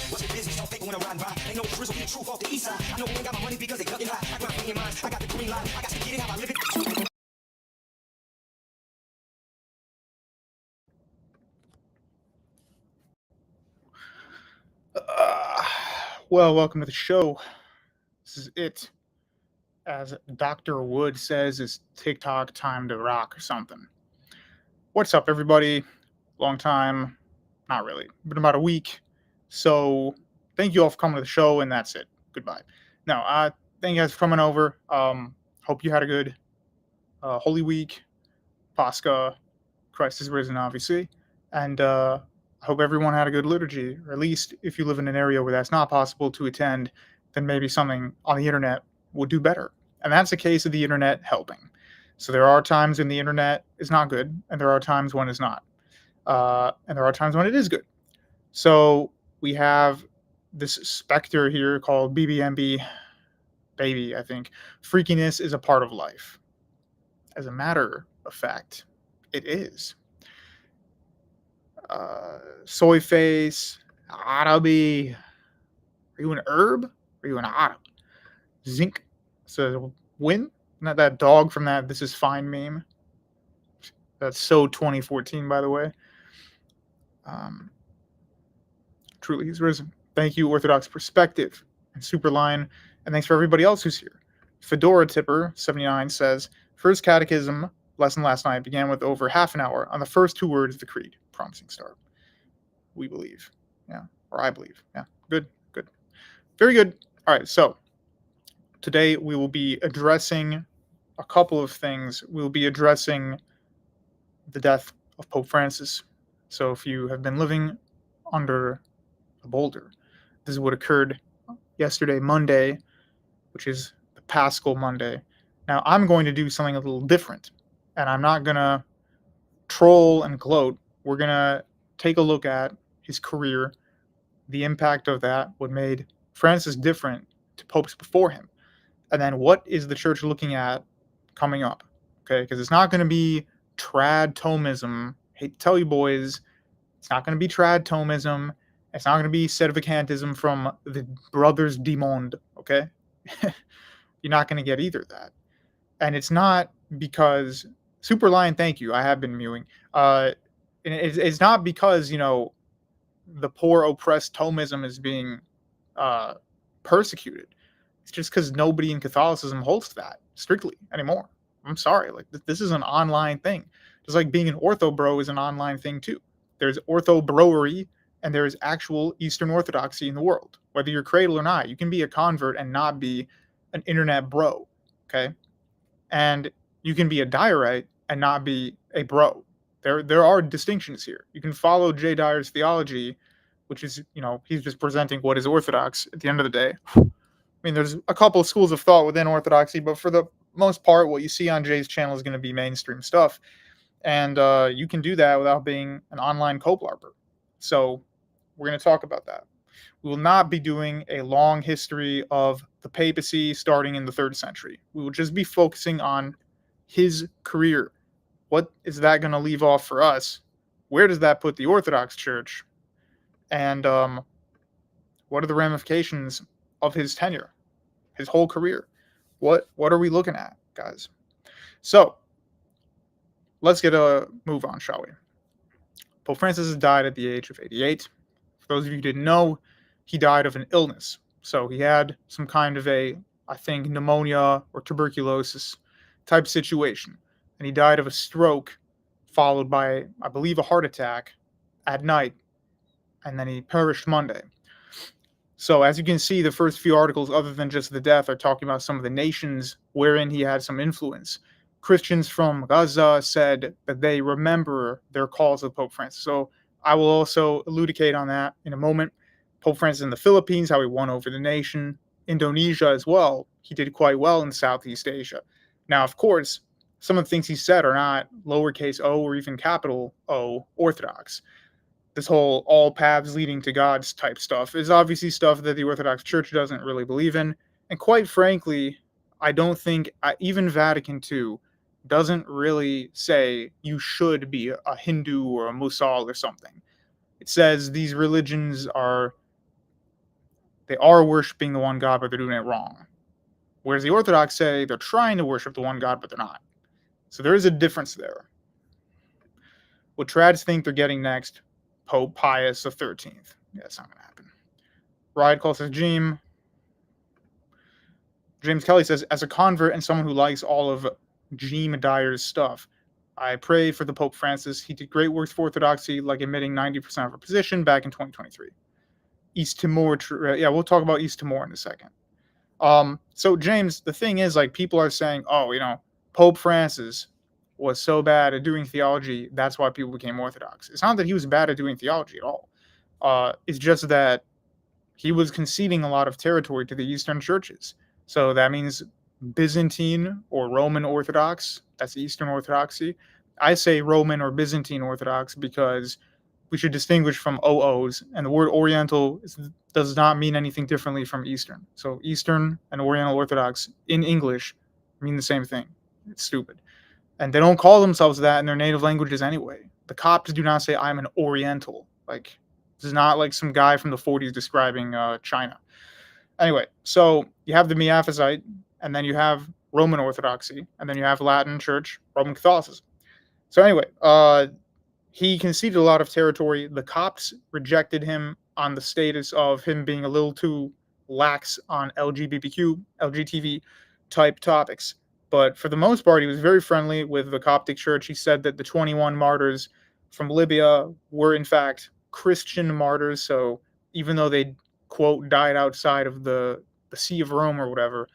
What's your business? Don't fake when I'm riding by. Ain't no drizzle, be the truth off the east side. I know we ain't got my money because they cut it high. I grind for your mind. I got the green light. I got to get it how I live it. Well, welcome to the show. This is it. As Dr. Wood says, it's TikTok time to rock or something. What's up, everybody? Long time. Not really. Been about a week. So thank you all for coming to the show, and that's it. Goodbye. No, thank you guys for coming over. Hope you had a good Holy Week, Pascha, Christ is risen, obviously. And I hope everyone had a good liturgy, or at least if you live in an area where that's not possible to attend, then maybe something on the internet would do better. And that's a case of the internet helping. So there are times when the internet is not good, and there are times when it's not. And there are times when it is good. So we have this specter here called BBMB, baby, I think. Freakiness is a part of life. As a matter of fact, it is. Soy face, Arabi. Are you an herb? Are you an Arab? Zinc says win. Not that dog from that This Is Fine meme. That's so 2014, by the way. Truly, he's risen. Thank you, Orthodox Perspective and Superline, and thanks for everybody else who's here. Fedora Tipper 79 says, First Catechism lesson last night began with over half an hour on the first two words of the creed. Promising start. We believe. Yeah. Or I believe. Yeah. Good. Good. Very good. All right. So today we will be addressing a couple of things. We'll be addressing the death of Pope Francis. So if you have been living under a boulder, this is what occurred yesterday, Monday, which is the Paschal Monday. Now, I'm going to do something a little different, and I'm not going to troll and gloat. We're going to take a look at his career, the impact of that, what made Francis different to popes before him, and then what is the church looking at coming up, okay? Because it's not going to be trad Thomism. Hate to tell you, boys, it's not going to be trad Thomism. It's not going to be sedevacantism from the Brothers du Monde, okay? You're not going to get either of that. And it's not because Super Lion, thank you. I have been mewing. It's not because, the poor oppressed Thomism is being persecuted. It's just because nobody in Catholicism holds to that strictly anymore. I'm sorry. Like, this is an online thing. Just like being an ortho bro is an online thing too. There's ortho broery and there's actual Eastern Orthodoxy in the world. Whether you're cradle or not, you can be a convert and not be an internet bro. Okay. And you can be a diorite and not be a bro. There are distinctions here. You can follow Jay Dyer's theology, which is, he's just presenting what is orthodox at the end of the day. I mean, there's a couple of schools of thought within Orthodoxy, but for the most part, what you see on Jay's channel is going to be mainstream stuff. And you can do that without being an online co-blarper. So we're going to talk about that. We will not be doing a long history of the papacy starting in the 3rd century. We will just be focusing on his career. What is that going to leave off for us? Where does that put the Orthodox Church? And what are the ramifications of his tenure, his whole career? What are we looking at, guys? So let's get a move on, shall we? Pope Francis has died at the age of 88. For those of you who didn't know, he died of an illness. So he had some kind of I think, pneumonia or tuberculosis type situation. And he died of a stroke followed by, I believe, a heart attack at night. And then he perished Monday. So as you can see, the first few articles, other than just the death, are talking about some of the nations wherein he had some influence. Christians from Gaza said that they remember their calls of Pope Francis. So I will also elucidate on that in a moment. Pope Francis in the Philippines, how he won over the nation. Indonesia as well. He did quite well in Southeast Asia. Now, of course, some of the things he said are not lowercase o or even capital O Orthodox. This whole all paths leading to God's type stuff is obviously stuff that the Orthodox Church doesn't really believe in. And quite frankly, I don't think even Vatican II doesn't really say you should be a Hindu or a Musal or something. It says these religions are worshiping the one God, but they're doing it wrong. Whereas the Orthodox say they're trying to worship the one God, but they're not. So there is a difference there. What trads think they're getting next, Pope Pius XIII. Yeah, that's not going to happen. Riot Call says, James Kelly says, as a convert and someone who likes all of Jim Dyer's stuff, I pray for the Pope Francis. He did great works for Orthodoxy, like admitting 90% of our position back in 2023. East Timor, yeah, we'll talk about East Timor in a second. So James, the thing is, like, people are saying, Pope Francis was so bad at doing theology, that's why people became Orthodox. It's not that he was bad at doing theology at all. It's just that he was conceding a lot of territory to the Eastern churches. So that means Byzantine or Roman Orthodox, that's Eastern Orthodoxy. I say Roman or Byzantine Orthodox because we should distinguish from OOs, and the word Oriental does not mean anything differently from Eastern. So Eastern and Oriental Orthodox in English mean the same thing. It's stupid. And they don't call themselves that in their native languages anyway. The Copts do not say, I'm an Oriental. Like, this is not like some guy from the 40s describing China. Anyway, so you have the Miaphysite, and then you have Roman Orthodoxy, and then you have Latin Church, Roman Catholicism. So anyway, he conceded a lot of territory. The Copts rejected him on the status of him being a little too lax on LGBTQ, LGTV type topics. But for the most part, he was very friendly with the Coptic Church. He said that the 21 martyrs from Libya were, in fact, Christian martyrs. So even though they, quote, died outside of the See of Rome or whatever,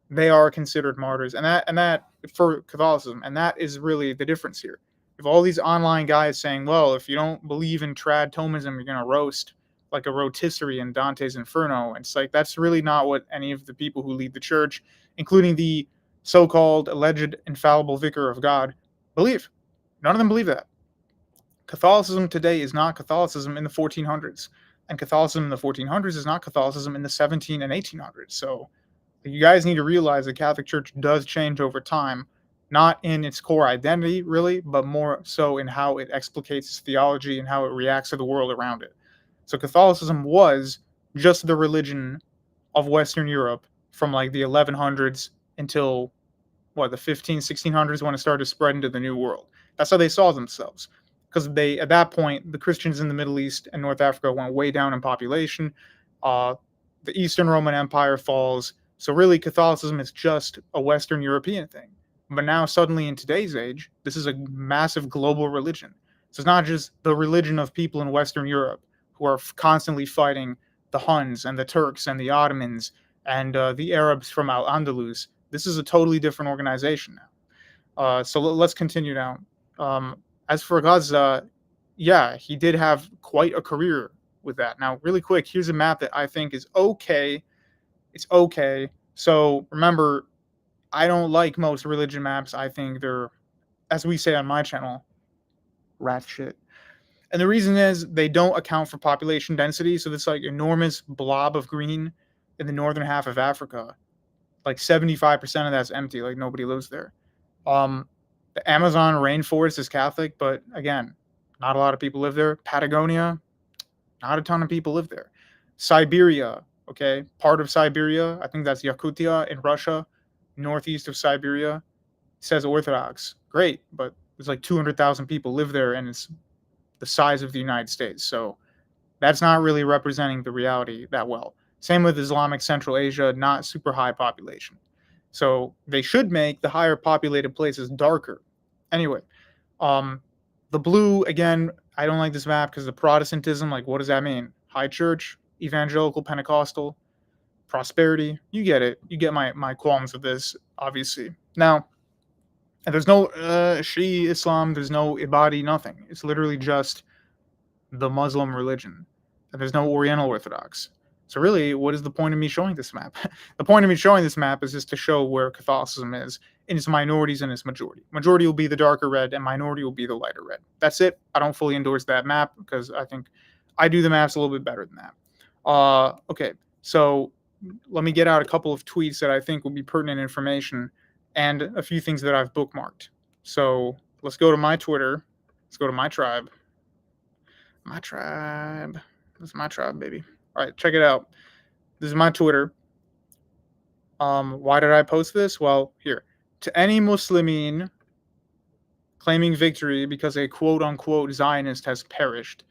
they are considered martyrs. And that for Catholicism. And that is really the difference here. If all these online guys saying, well, if you don't believe in trad Thomism, you're going to roast like a rotisserie in Dante's Inferno. And it's like, that's really not what any of the people who lead the church, including the so-called alleged infallible vicar of God, believe. None of them believe that. Catholicism today is not Catholicism in the 1400s. And Catholicism in the 1400s is not Catholicism in the 17 and 1800s. So you guys need to realize the Catholic Church does change over time, not in its core identity, really, but more so in how it explicates its theology and how it reacts to the world around it. So Catholicism was just the religion of Western Europe from like the 1100s until, the 1600s when it started to spread into the New World. That's how they saw themselves. Because at that point, the Christians in the Middle East and North Africa went way down in population. The Eastern Roman Empire falls. So really, Catholicism is just a Western European thing. But now suddenly in today's age, this is a massive global religion. So it's not just the religion of people in Western Europe who are constantly fighting the Huns and the Turks and the Ottomans and the Arabs from Al-Andalus. This is a totally different organization now. So let's continue now. As for Gaza, yeah, he did have quite a career with that. Now, really quick, here's a map that I think is okay. It's okay. So remember, I don't like most religion maps. I think they're, as we say on my channel, rat shit. And the reason is they don't account for population density. So this like enormous blob of green in the northern half of Africa, like 75% of that's empty. Like nobody lives there. The Amazon rainforest is Catholic, but again, not a lot of people live there. Patagonia, not a ton of people live there. Siberia, okay, part of Siberia, I think that's Yakutia in Russia, northeast of Siberia, says Orthodox. Great, but there's like 200,000 people live there, and it's the size of the United States. So that's not really representing the reality that well. Same with Islamic Central Asia, not super high population. So they should make the higher populated places darker. Anyway, the blue, again, I don't like this map because the Protestantism, like, what does that mean? High church, evangelical, Pentecostal, prosperity. You get it. You get my qualms of this, obviously. Now, there's no Shia Islam, there's no Ibadi, nothing. It's literally just the Muslim religion. And there's no Oriental Orthodox. So really, what is the point of me showing this map? The point of me showing this map is just to show where Catholicism is in its minorities and its majority. Majority will be the darker red, and minority will be the lighter red. That's it. I don't fully endorse that map because I think I do the maps a little bit better than that. Okay, so let me get out a couple of tweets that I think will be pertinent information and a few things that I've bookmarked. So let's go to my Twitter. Let's go to my tribe. My tribe. This is my tribe, baby. All right, check it out. This is my Twitter. Why did I post this? Well, here. To any Muslimin claiming victory because a quote-unquote Zionist has perished,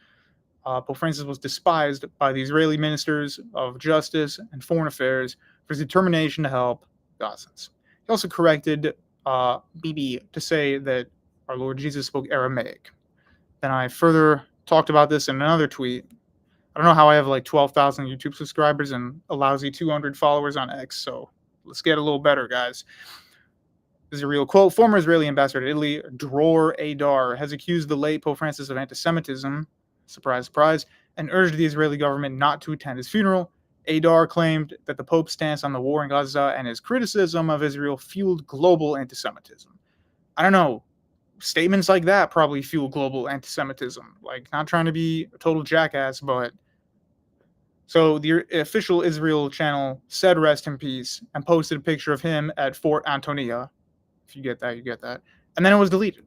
Pope Francis was despised by the Israeli ministers of justice and foreign affairs for his determination to help Gazans. He also corrected Bibi to say that our Lord Jesus spoke Aramaic. Then I further talked about this in another tweet. I don't know how I have like 12,000 YouTube subscribers and a lousy 200 followers on X, so let's get a little better, guys. This is a real quote. Former Israeli ambassador to Italy, Dror Adar, has accused the late Pope Francis of anti-Semitism, surprise, surprise, and urged the Israeli government not to attend his funeral. Adar claimed that the Pope's stance on the war in Gaza and his criticism of Israel fueled global anti-Semitism. I don't know. Statements like that probably fuel global anti-Semitism. Like, not trying to be a total jackass, but... So the official Israel channel said rest in peace and posted a picture of him at Fort Antonia. If you get that, you get that. And then it was deleted.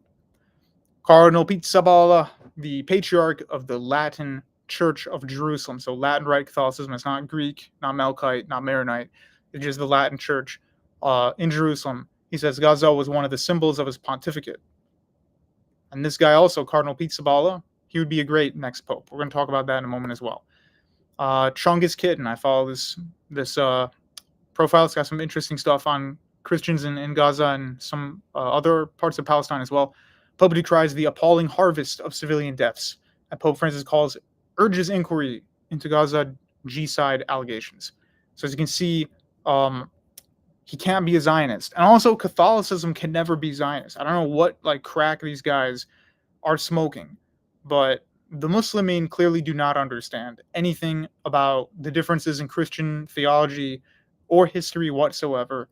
Cardinal Pizzaballa the patriarch of the Latin Church of Jerusalem. So Latin Rite Catholicism. It's not Greek, not Melkite, not Maronite. It's just the Latin Church in Jerusalem. He says Gaza was one of the symbols of his pontificate. And this guy also, Cardinal Pete Sabala, he would be a great next pope. We're going to talk about that in a moment as well. Chungus Kitten, I follow this profile. It's got some interesting stuff on Christians in Gaza and some other parts of Palestine as well. Pope decries the appalling harvest of civilian deaths, and Pope Francis urges inquiry into Gaza genocide allegations. So as you can see, he can't be a Zionist, and also Catholicism can never be Zionist. I don't know what crack these guys are smoking, but the Muslimin clearly do not understand anything about the differences in Christian theology or history whatsoever.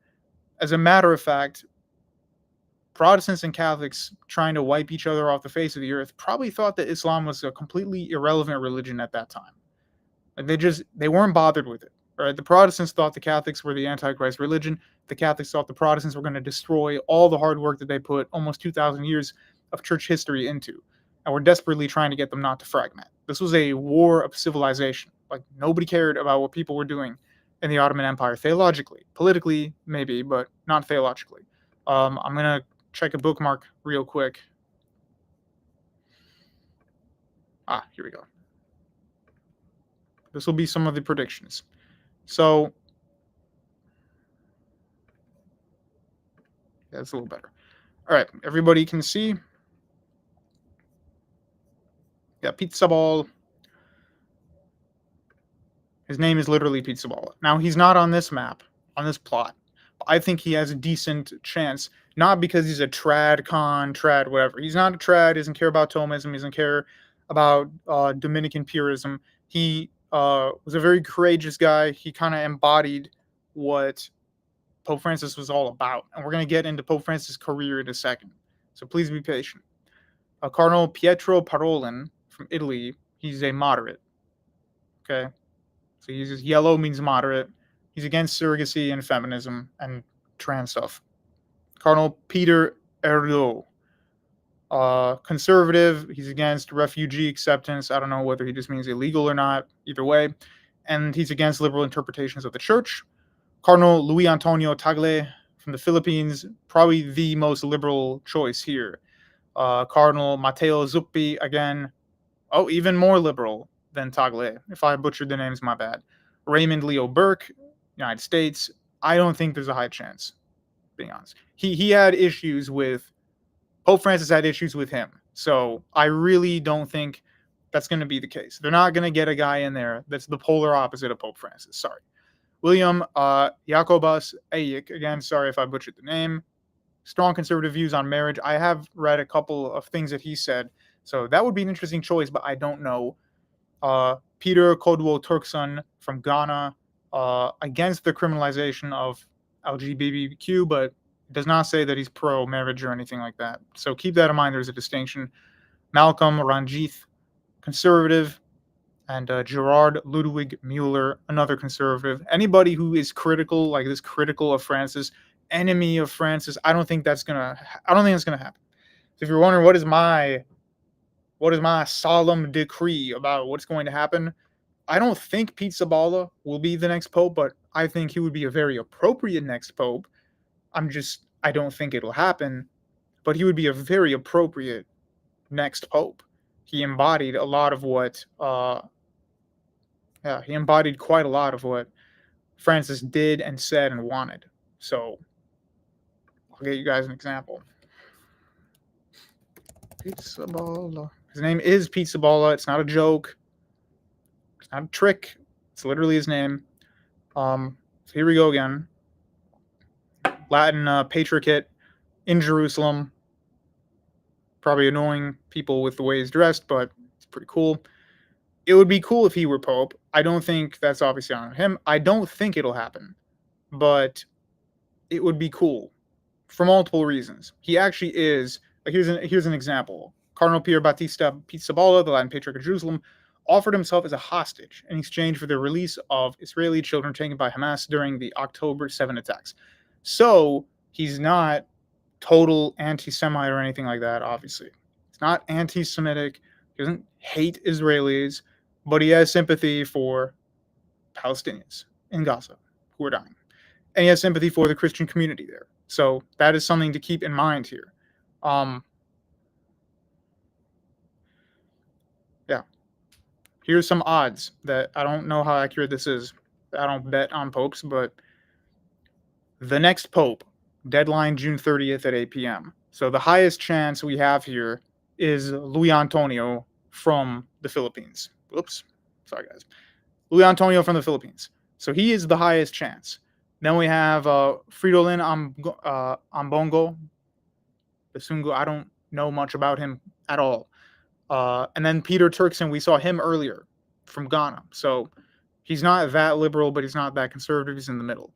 As a matter of fact, Protestants and Catholics trying to wipe each other off the face of the earth probably thought that Islam was a completely irrelevant religion at that time. They weren't bothered with it. Right? The Protestants thought the Catholics were the Antichrist religion. The Catholics thought the Protestants were going to destroy all the hard work that they put almost 2,000 years of church history into. And we're desperately trying to get them not to fragment. This was a war of civilization. Nobody cared about what people were doing in the Ottoman Empire theologically. Politically, maybe, but not theologically. I'm going to check a bookmark real quick. Here we go. This will be some of the predictions. So, yeah, it's a little better. All right, everybody can see. Yeah, Pizza Ball. His name is literally Pizza Ball. Now, he's not on this map, on this plot. I think he has a decent chance, not because he's a trad, whatever. He's not a trad, he doesn't care about Thomism, he doesn't care about Dominican purism. He was a very courageous guy. He kind of embodied what Pope Francis was all about. And we're going to get into Pope Francis' career in a second. So please be patient. Cardinal Pietro Parolin from Italy, he's a moderate. Okay? So he's just yellow means moderate. He's against surrogacy and feminism and trans stuff. Cardinal Peter Erdo, conservative. He's against refugee acceptance. I don't know whether he just means illegal or not. Either way. And he's against liberal interpretations of the church. Cardinal Luis Antonio Tagle from the Philippines, probably the most liberal choice here. Cardinal Matteo Zuppi, again, even more liberal than Tagle. If I butchered the names, my bad. Raymond Leo Burke, United States. I don't think there's a high chance, being honest. He had issues with, Pope Francis had issues with him. So I really don't think that's going to be the case. They're not going to get a guy in there that's the polar opposite of Pope Francis. Sorry. William Jacobus Ayik, again, sorry if I butchered the name. Strong conservative views on marriage. I have read a couple of things that he said. So that would be an interesting choice, but I don't know. Peter Kodwo Turkson from Ghana, against the criminalization of LGBTQ, but does not say that he's pro-marriage or anything like that. So keep that in mind. There's a distinction. Malcolm Ranjith, conservative, and Gerard Ludwig Mueller, another conservative. Anybody who is critical, like this, critical of Francis, enemy of Francis, I don't think that's gonna happen. So if you're wondering what is my solemn decree about what's going to happen, I don't think Pete Sabala will be the next pope, but I think he would be a very appropriate next pope. I don't think it'll happen, but he would be a very appropriate next pope. He embodied a lot of what, he embodied quite a lot of what Francis did and said and wanted. So I'll get you guys an example. Pete Sabala. His name is Pete Sabala. It's not a joke. It's not a trick. It's literally his name. So here we go again. Latin patriarchate in Jerusalem. Probably annoying people with the way he's dressed, but it's pretty cool. It would be cool if he were pope. I don't think that's obviously on him. I don't think it'll happen, but it would be cool for multiple reasons. He actually is. Here's an example. Cardinal Pier Battista Pizzaballa, the Latin Patriarch of Jerusalem, offered himself as a hostage in exchange for the release of Israeli children taken by Hamas during the October 7 attacks. So he's not total anti-Semite or anything like that, obviously. It's not anti-Semitic, He doesn't hate Israelis, but he has sympathy for Palestinians in Gaza who are dying. And he has sympathy for the Christian community there. So that is something to keep in mind here. Yeah. Here's some odds that I don't know how accurate this is. I don't bet on popes, but the next pope, deadline June 30th at 8 p.m. So the highest chance we have here is Luis Antonio from the Philippines. Oops. Sorry, guys. Luis Antonio from the Philippines. So he is the highest chance. Then we have Fridolin Ambongo. The Sungu, I don't know much about him at all. And then Peter Turkson, we saw him earlier from Ghana. So he's not that liberal, but he's not that conservative. He's in the middle.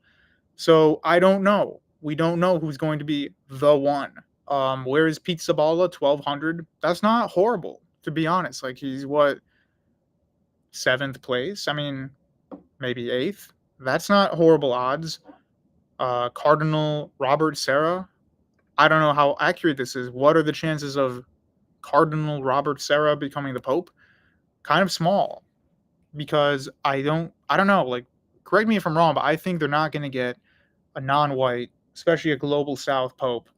So I don't know. We don't know who's going to be the one. Where is Pete Sabala? 1,200. That's not horrible, to be honest. Like, he's what, 7th place? I mean, maybe 8th. That's not horrible odds. Cardinal Robert Serra. I don't know how accurate this is. What are the chances of Cardinal Robert Serra becoming the Pope? Kind of small, because I don't know. Like, correct me if I'm wrong, but I think they're not going to get a non-white, especially a global South Pope,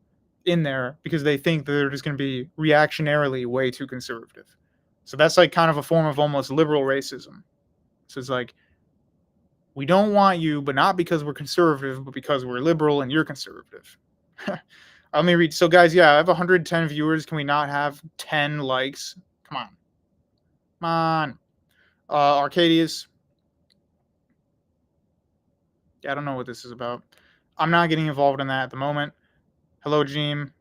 in there because they think that they're just going to be reactionarily way too conservative. So that's like kind of a form of almost liberal racism. So it's like, we don't want you, but not because we're conservative, but because we're liberal and you're conservative. Let me read. So, guys, yeah, I have 110 viewers. Can we not have 10 likes? Come on. Come on. Arcadius. Yeah, I don't know what this is about. I'm not getting involved in that at the moment. Hello, Jeem.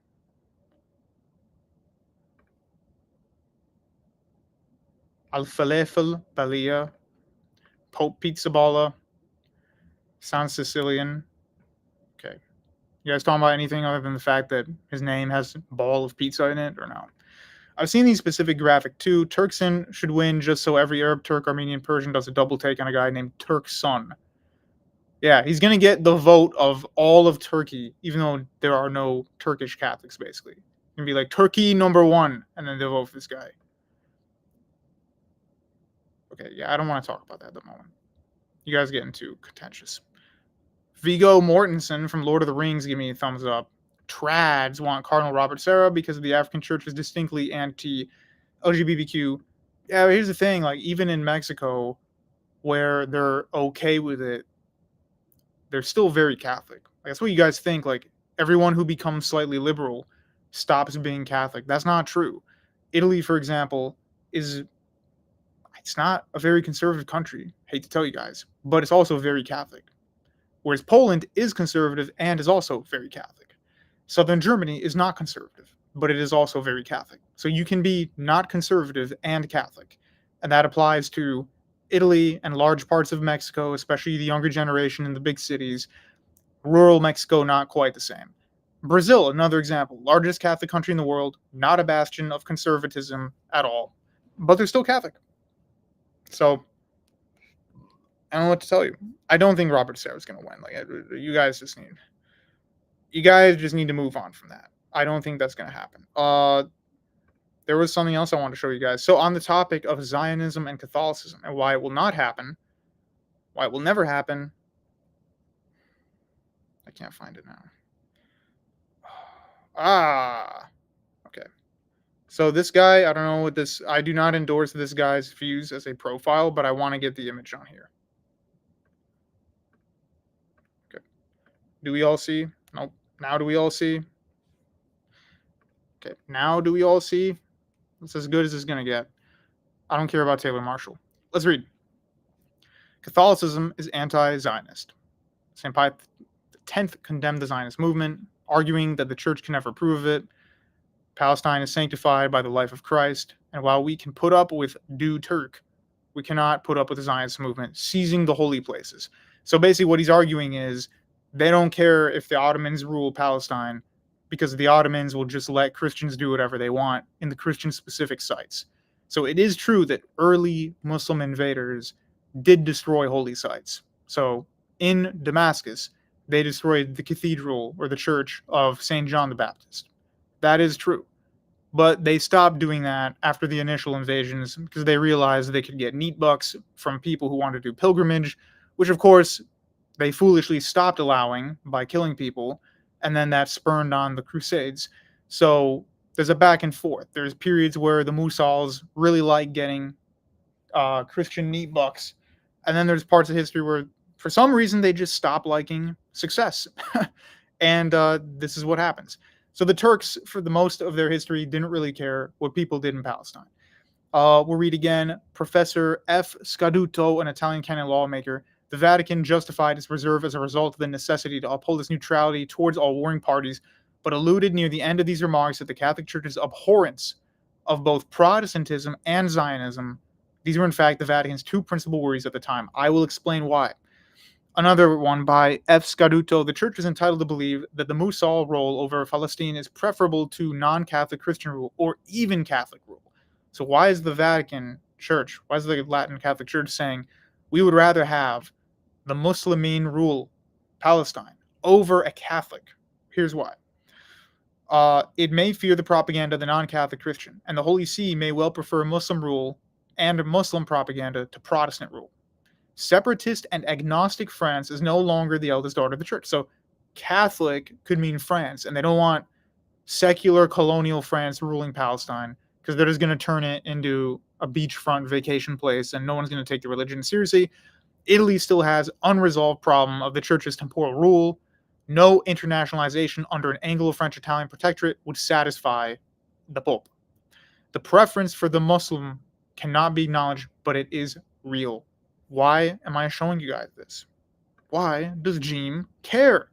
Al-Falafel Balia. Pope Pizza Balla. Sounds Sicilian. Okay. You guys talking about anything other than the fact that his name has a ball of pizza in it, or no? I've seen these specific graphic too. Turkson should win just so every Arab, Turk, Armenian, Persian does a double take on a guy named Turkson. Yeah, he's going to get the vote of all of Turkey, even though there are no Turkish Catholics, basically. It's going to be like Turkey #1, and then they'll vote for this guy. Okay, yeah, I don't want to talk about that at the moment. You guys are getting too contentious. Viggo Mortensen from Lord of the Rings, give me a thumbs up. Trads want Cardinal Robert Serra because the African Church is distinctly anti-LGBTQ. Yeah, but here's the thing, like, even in Mexico, where they're okay with it, they're still very Catholic. Like, that's what you guys think, like, everyone who becomes slightly liberal stops being Catholic. That's not true. Italy, for example, it's not a very conservative country. Hate to tell you guys, but it's also very Catholic. Whereas Poland is conservative and is also very Catholic. Southern Germany is not conservative, but it is also very Catholic. So you can be not conservative and Catholic. And that applies to Italy and large parts of Mexico, especially the younger generation in the big cities. Rural Mexico, not quite the same. Brazil, another example. Largest Catholic country in the world, not a bastion of conservatism at all. But they're still Catholic. So I don't know what to tell you. I don't think Robert Serra's going to win. Like, you guys just need to move on from that. I don't think that's going to happen. There was something else I wanted to show you guys. So on the topic of Zionism and Catholicism and why it will not happen, why it will never happen, I can't find it now. Okay. So this guy, I don't know what this, I do not endorse this guy's views as a profile, but I want to get the image on here. Okay. Do we all see? Nope. Now do we all see? Okay. Now do we all see? It's as good as it's going to get. I don't care about Taylor Marshall. Let's read. Catholicism is anti-Zionist. St. Pius X condemned the Zionist movement, arguing that the church can never approve of it. Palestine is sanctified by the life of Christ, and while we can put up with Du Turk, we cannot put up with the Zionist movement seizing the holy places. So basically what he's arguing is they don't care if the Ottomans rule Palestine because the Ottomans will just let Christians do whatever they want in the Christian-specific sites. So it is true that early Muslim invaders did destroy holy sites. So in Damascus, they destroyed the cathedral or the church of St. John the Baptist. That is true. But they stopped doing that after the initial invasions because they realized they could get neat bucks from people who wanted to do pilgrimage, which of course they foolishly stopped allowing by killing people, and then that spurned on the Crusades. So there's a back and forth. There's periods where the Musals really like getting Christian neat bucks, and then there's parts of history where, for some reason, they just stop liking success, and this is what happens. So the Turks, for the most of their history, didn't really care what people did in Palestine. We'll read again. Professor F. Scaduto, an Italian canon lawmaker, the Vatican justified its reserve as a result of the necessity to uphold its neutrality towards all warring parties, but alluded near the end of these remarks that the Catholic Church's abhorrence of both Protestantism and Zionism. These were, in fact, the Vatican's two principal worries at the time. I will explain why. Another one by F. Scaduto. The Church is entitled to believe that the Musal role over Palestine is preferable to non-Catholic Christian rule or even Catholic rule. So why is the Vatican Church, why is the Latin Catholic Church saying we would rather have the Muslimin rule Palestine over a Catholic? Here's why. It may fear the propaganda of the non-Catholic Christian, and the Holy See may well prefer Muslim rule and Muslim propaganda to Protestant rule. Separatist and agnostic France is no longer the eldest daughter of the church. So Catholic could mean France, and they don't want secular colonial France ruling Palestine because they're just going to turn it into a beachfront vacation place and no one's going to take the religion seriously. Italy still has unresolved problem of the church's temporal rule. No internationalization under an Anglo-French-Italian protectorate would satisfy the Pope. The preference for the Muslim cannot be acknowledged, but it is real. Why am I showing you guys this? Why does Jeem care?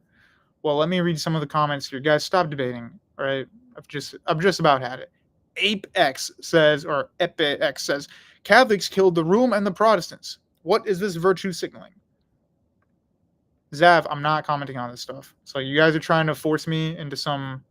Well, let me read some of the comments here. Guys, stop debating. All right, I've just about had it. ApeX says, or EpeX says, Catholics killed the Room and the Protestants. What is this virtue signaling? Zav, I'm not commenting on this stuff. So you guys are trying to force me into some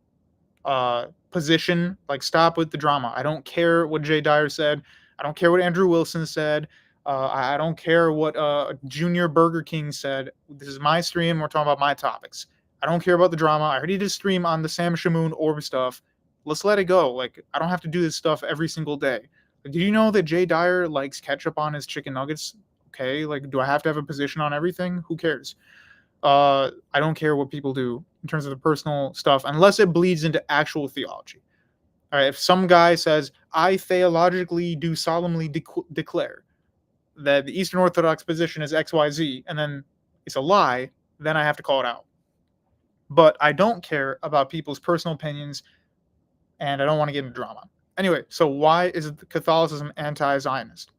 position. Like, stop with the drama. I don't care what Jay Dyer said. I don't care what Andrew Wilson said. I don't care what Junior Burger King said. This is my stream. We're talking about my topics. I don't care about the drama. I already did a stream on the Sam Shamoon orb stuff. Let's let it go. Like, I don't have to do this stuff every single day. Like, do you know that Jay Dyer likes ketchup on his chicken nuggets? Okay, like, do I have to have a position on everything? Who cares? I don't care what people do in terms of the personal stuff unless it bleeds into actual theology. All right, if some guy says, I theologically do solemnly declare that the Eastern Orthodox position is XYZ, and then it's a lie, then I have to call it out. But I don't care about people's personal opinions, and I don't want to get into drama. Anyway, so why is Catholicism anti-Zionist?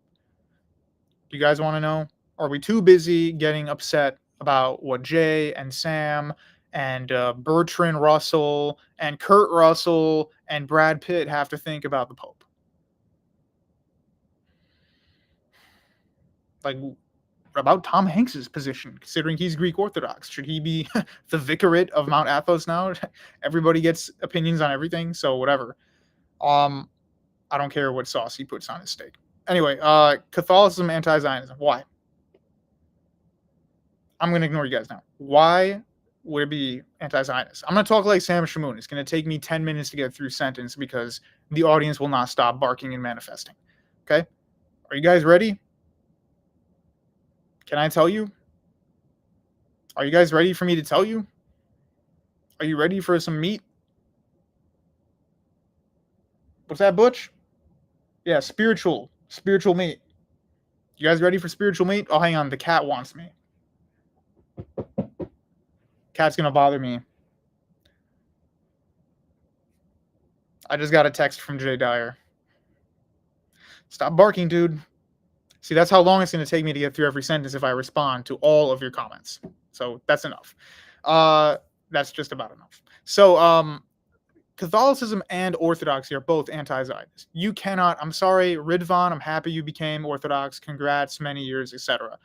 Do you guys want to know? Are we too busy getting upset about what Jay and Sam and Bertrand Russell and Kurt Russell and Brad Pitt have to think about the Pope? Like, about Tom Hanks's position, considering he's Greek Orthodox. Should he be the vicariate of Mount Athos now? Everybody gets opinions on everything, so whatever. I don't care what sauce he puts on his steak. Anyway, Catholicism, anti-Zionism. Why? I'm going to ignore you guys now. Why would it be anti-Zionist? I'm going to talk like Sam Shamoon. It's going to take me 10 minutes to get through sentence because the audience will not stop barking and manifesting. Okay? Are you guys ready? Can I tell you? Are you guys ready for me to tell you? Are you ready for some meat? What's that, Butch? Yeah, spiritual meat. You guys ready for spiritual meat? Oh, hang on. The cat wants me. Cat's going to bother me. I just got a text from Jay Dyer. Stop barking, dude. See, that's how long it's going to take me to get through every sentence if I respond to all of your comments. So that's enough. That's just about enough. So Catholicism and Orthodoxy are both anti-Zionist. You cannot, I'm sorry, Ridvan, I'm happy you became Orthodox. Congrats, many years, etc.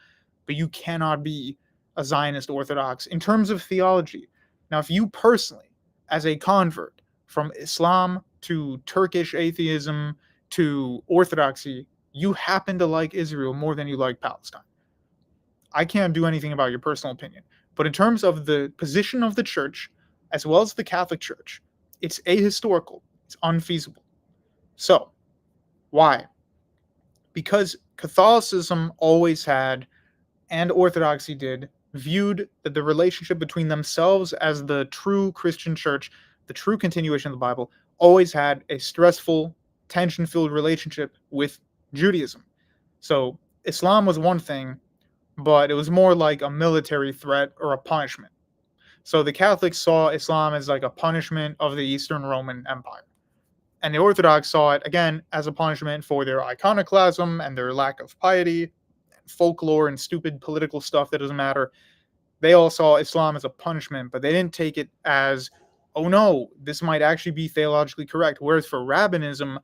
But you cannot be a Zionist Orthodox in terms of theology. Now, if you personally, as a convert from Islam to Turkish atheism to Orthodoxy, you happen to like Israel more than you like Palestine, I can't do anything about your personal opinion. But in terms of the position of the church, as well as the Catholic Church, it's ahistorical. It's unfeasible. So, why? Because Catholicism always had, and Orthodoxy did, viewed that the relationship between themselves as the true Christian church, the true continuation of the Bible, always had a stressful, tension filled relationship with Judaism. So, Islam was one thing, but it was more like a military threat or a punishment. So, the Catholics saw Islam as like a punishment of the Eastern Roman Empire. And the Orthodox saw it, again, as a punishment for their iconoclasm and their lack of piety, folklore, and stupid political stuff that doesn't matter. They all saw Islam as a punishment, but they didn't take it as, oh no, this might actually be theologically correct. Whereas for Rabbinism,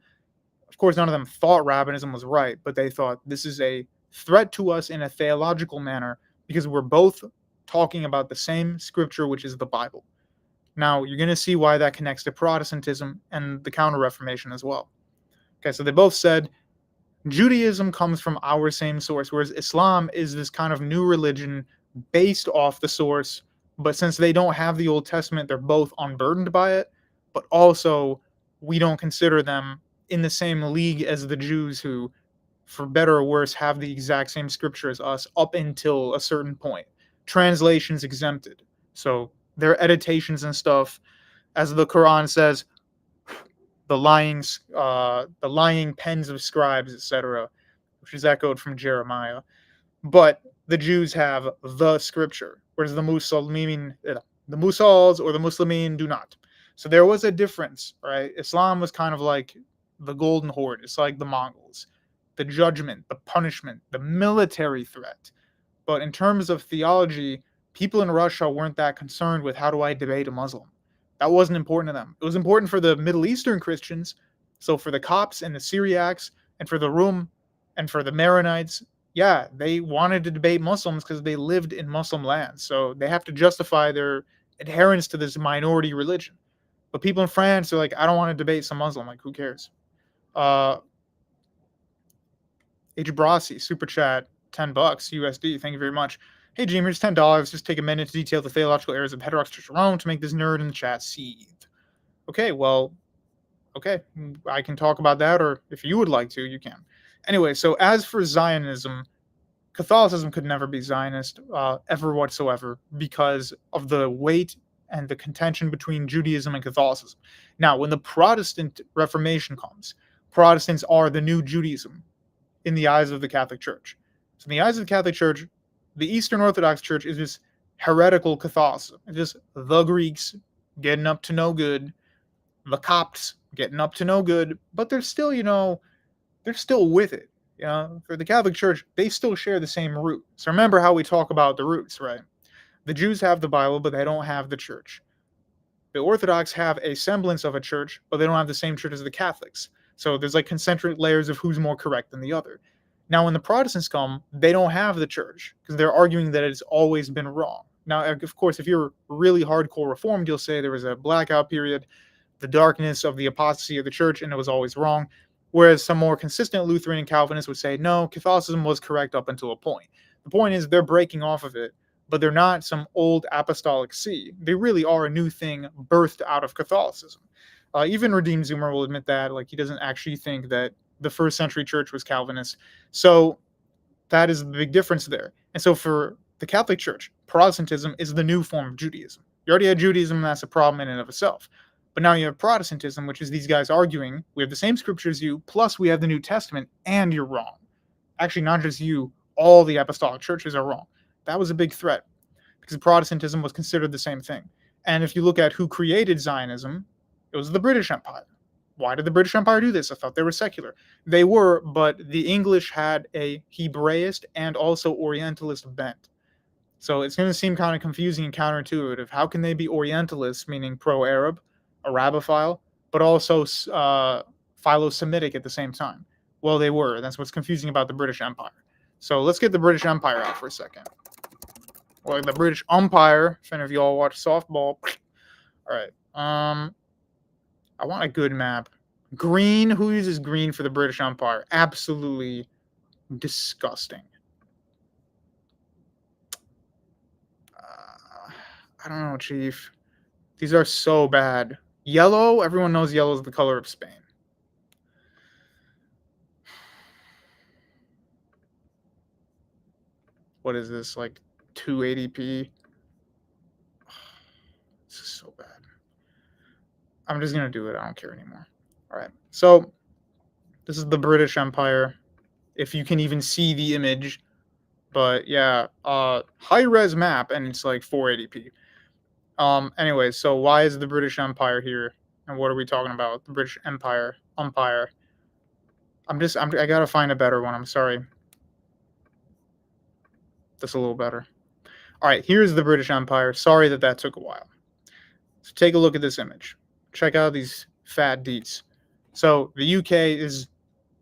of course, none of them thought Rabbinism was right, but they thought this is a threat to us in a theological manner because we're both talking about the same scripture, which is the Bible. Now, you're going to see why that connects to Protestantism and the Counter Reformation as well. Okay, so they both said Judaism comes from our same source, whereas Islam is this kind of new religion based off the source. But since they don't have the Old Testament, they're both unburdened by it. But also, we don't consider them in the same league as the Jews who, for better or worse, have the exact same scripture as us up until a certain point. Translations exempted. So their editations and stuff, as the Quran says, the lying pens of scribes, etc., which is echoed from Jeremiah. But the Jews have the scripture, whereas the Musals or the Muslimin do not. So there was a difference, right? Islam was kind of like the Golden Horde. It's like the Mongols, the judgment, the punishment, the military threat. But in terms of theology, people in Russia weren't that concerned with how do I debate a Muslim. That wasn't important to them. It was important for the Middle Eastern Christians, so for the Copts and the Syriacs, and for the Rum, and for the Maronites. Yeah, they wanted to debate Muslims because they lived in Muslim lands, so they have to justify their adherence to this minority religion. But people in France are like, I don't want to debate some Muslim. Like, who cares? H. Brasi, super chat, $10 USD. Thank you very much. Hey, Dreamers, $10. Just take a minute to detail the theological errors of Heterodox Church of Rome to make this nerd in the chat seethe. Okay, well, okay, I can talk about that, or if you would like to, you can. Anyway, so as for Zionism, Catholicism could never be Zionist ever whatsoever because of the weight and the contention between Judaism and Catholicism. Now, when the Protestant Reformation comes, Protestants are the new Judaism in the eyes of the Catholic Church. So in the eyes of the Catholic Church, the Eastern Orthodox Church is just heretical Catholicism. It's just the Greeks getting up to no good, the Copts getting up to no good, but they're still, they're still with it. For the Catholic Church, they still share the same root. So remember how we talk about the roots, right? The Jews have the Bible, but they don't have the church. The Orthodox have a semblance of a church, but they don't have the same church as the Catholics. So there's like concentric layers of who's more correct than the other. Now, when the Protestants come, they don't have the church because they're arguing that it's always been wrong. Now, of course, if you're really hardcore Reformed, you'll say there was a blackout period, the darkness of the apostasy of the church, and it was always wrong. Whereas some more consistent Lutheran and Calvinists would say, no, Catholicism was correct up until a point. The point is they're breaking off of it, but they're not some old apostolic see. They really are a new thing birthed out of Catholicism. Even Redeemed Zoomer will admit that, like, he doesn't actually think that the first century church was Calvinist. So that is the big difference there. And so for the Catholic Church, Protestantism is the new form of Judaism. You already had Judaism, and that's a problem in and of itself. But now you have Protestantism, which is these guys arguing, we have the same scripture as you, plus we have the New Testament, and you're wrong. Actually, not just you, all the apostolic churches are wrong. That was a big threat because Protestantism was considered the same thing. And if you look at who created Zionism, it was the British Empire. Why did the British Empire do this? I thought they were secular. They were, but the English had a Hebraist and also Orientalist bent. So it's going to seem kind of confusing and counterintuitive. How can they be Orientalists, meaning pro-Arab, Arabophile, but also philo-Semitic at the same time? Well, they were. That's what's confusing about the British Empire. So let's get the British Empire out for a second. Or the British Umpire, if any of y'all watch softball. All right. I want a good map. Green. Who uses green for the British Empire? Absolutely disgusting. I don't know, Chief. These are so bad. Yellow. Everyone knows yellow is the color of Spain. what is this, like 280p? This is so bad. I'm just going to do it. I don't care anymore. All right. So this is the British Empire. If you can even see the image, but yeah, high res map, and it's like 480p. Anyway, so why is the British Empire here? And what are we talking about? The British Empire. Umpire. I gotta find a better one. I'm sorry. That's a little better. All right, here's the British Empire. Sorry that took a while. So take a look at this image. Check out these fat deets. So the UK is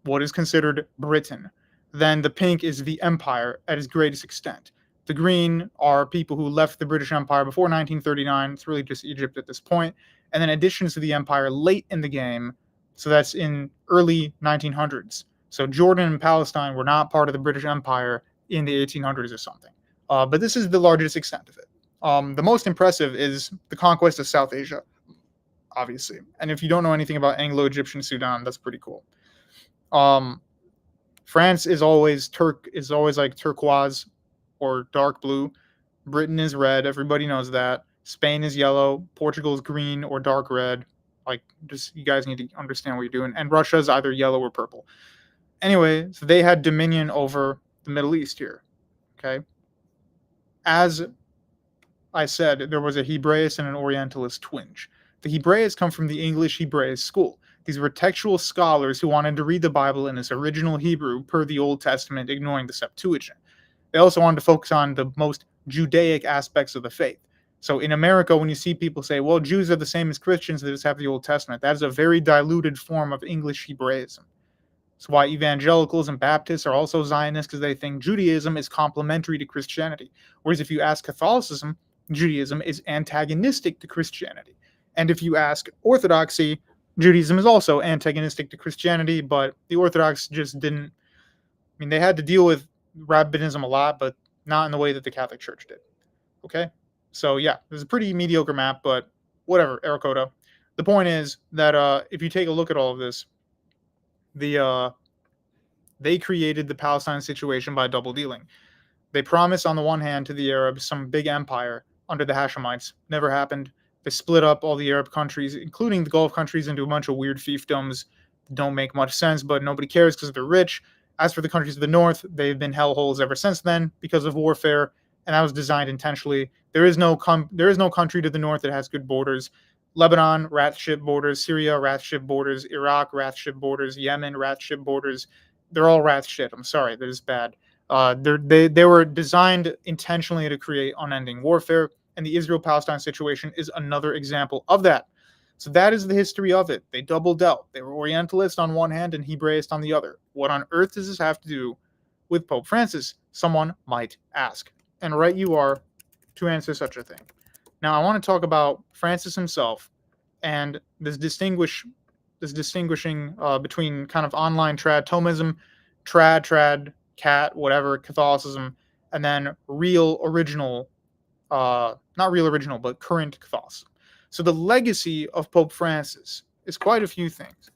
what is considered Britain. Then the pink is the empire at its greatest extent. The green are people who left the British Empire before 1939. It's really just Egypt at this point. And then additions to the empire late in the game. So that's in early 1900s. So Jordan and Palestine were not part of the British Empire in the 1800s or something. But this is the largest extent of it. The most impressive is the conquest of South Asia, obviously. And if you don't know anything about Anglo-Egyptian Sudan, that's pretty cool. France is always like turquoise or dark blue. Britain is red. Everybody knows that. Spain is yellow. Portugal is green or dark red. Like, just you guys need to understand what you're doing. And Russia is either yellow or purple. Anyway, so they had dominion over the Middle East here. Okay. As I said, there was a Hebraist and an Orientalist twinge. The Hebraists come from the English Hebraist school. These were textual scholars who wanted to read the Bible in its original Hebrew per the Old Testament, ignoring the Septuagint. They also wanted to focus on the most Judaic aspects of the faith. So in America, when you see people say, well, Jews are the same as Christians, they just have the Old Testament, that is a very diluted form of English Hebraism. That's why evangelicals and Baptists are also Zionists, because they think Judaism is complementary to Christianity. Whereas if you ask Catholicism, Judaism is antagonistic to Christianity. And if you ask Orthodoxy, Judaism is also antagonistic to Christianity, but the Orthodox just didn't. I mean, they had to deal with rabbinism a lot, but not in the way that the Catholic Church did. Okay? So, yeah, this is a pretty mediocre map, but whatever, Arakota. The point is that if you take a look at all of this, they created the Palestine situation by double dealing. They promised on the one hand to the Arabs some big empire under the Hashemites. Never happened. They split up all the Arab countries, including the Gulf countries, into a bunch of weird fiefdoms that don't make much sense, but nobody cares because they're rich. As for the countries of the north, they've been hellholes ever since then because of warfare, and that was designed intentionally. There is no country to the north that has good borders. Lebanon, rat ship borders. Syria, rat ship borders. Iraq, rat ship borders. Yemen, rat ship borders. They're all rat shit. I'm sorry, they're just bad. They were designed intentionally to create unending warfare, and the Israel-Palestine situation is another example of that. So that is the history of it. They double dealt. They were Orientalist on one hand and Hebraist on the other. What on earth does this have to do with Pope Francis? Someone might ask. And right you are to answer such a thing. Now I want to talk about Francis himself and this distinguishing between kind of online trad Thomism, trad, cat, whatever, Catholicism, and then real original, not real original, but current Catholicism. So the legacy of Pope Francis is quite a few things.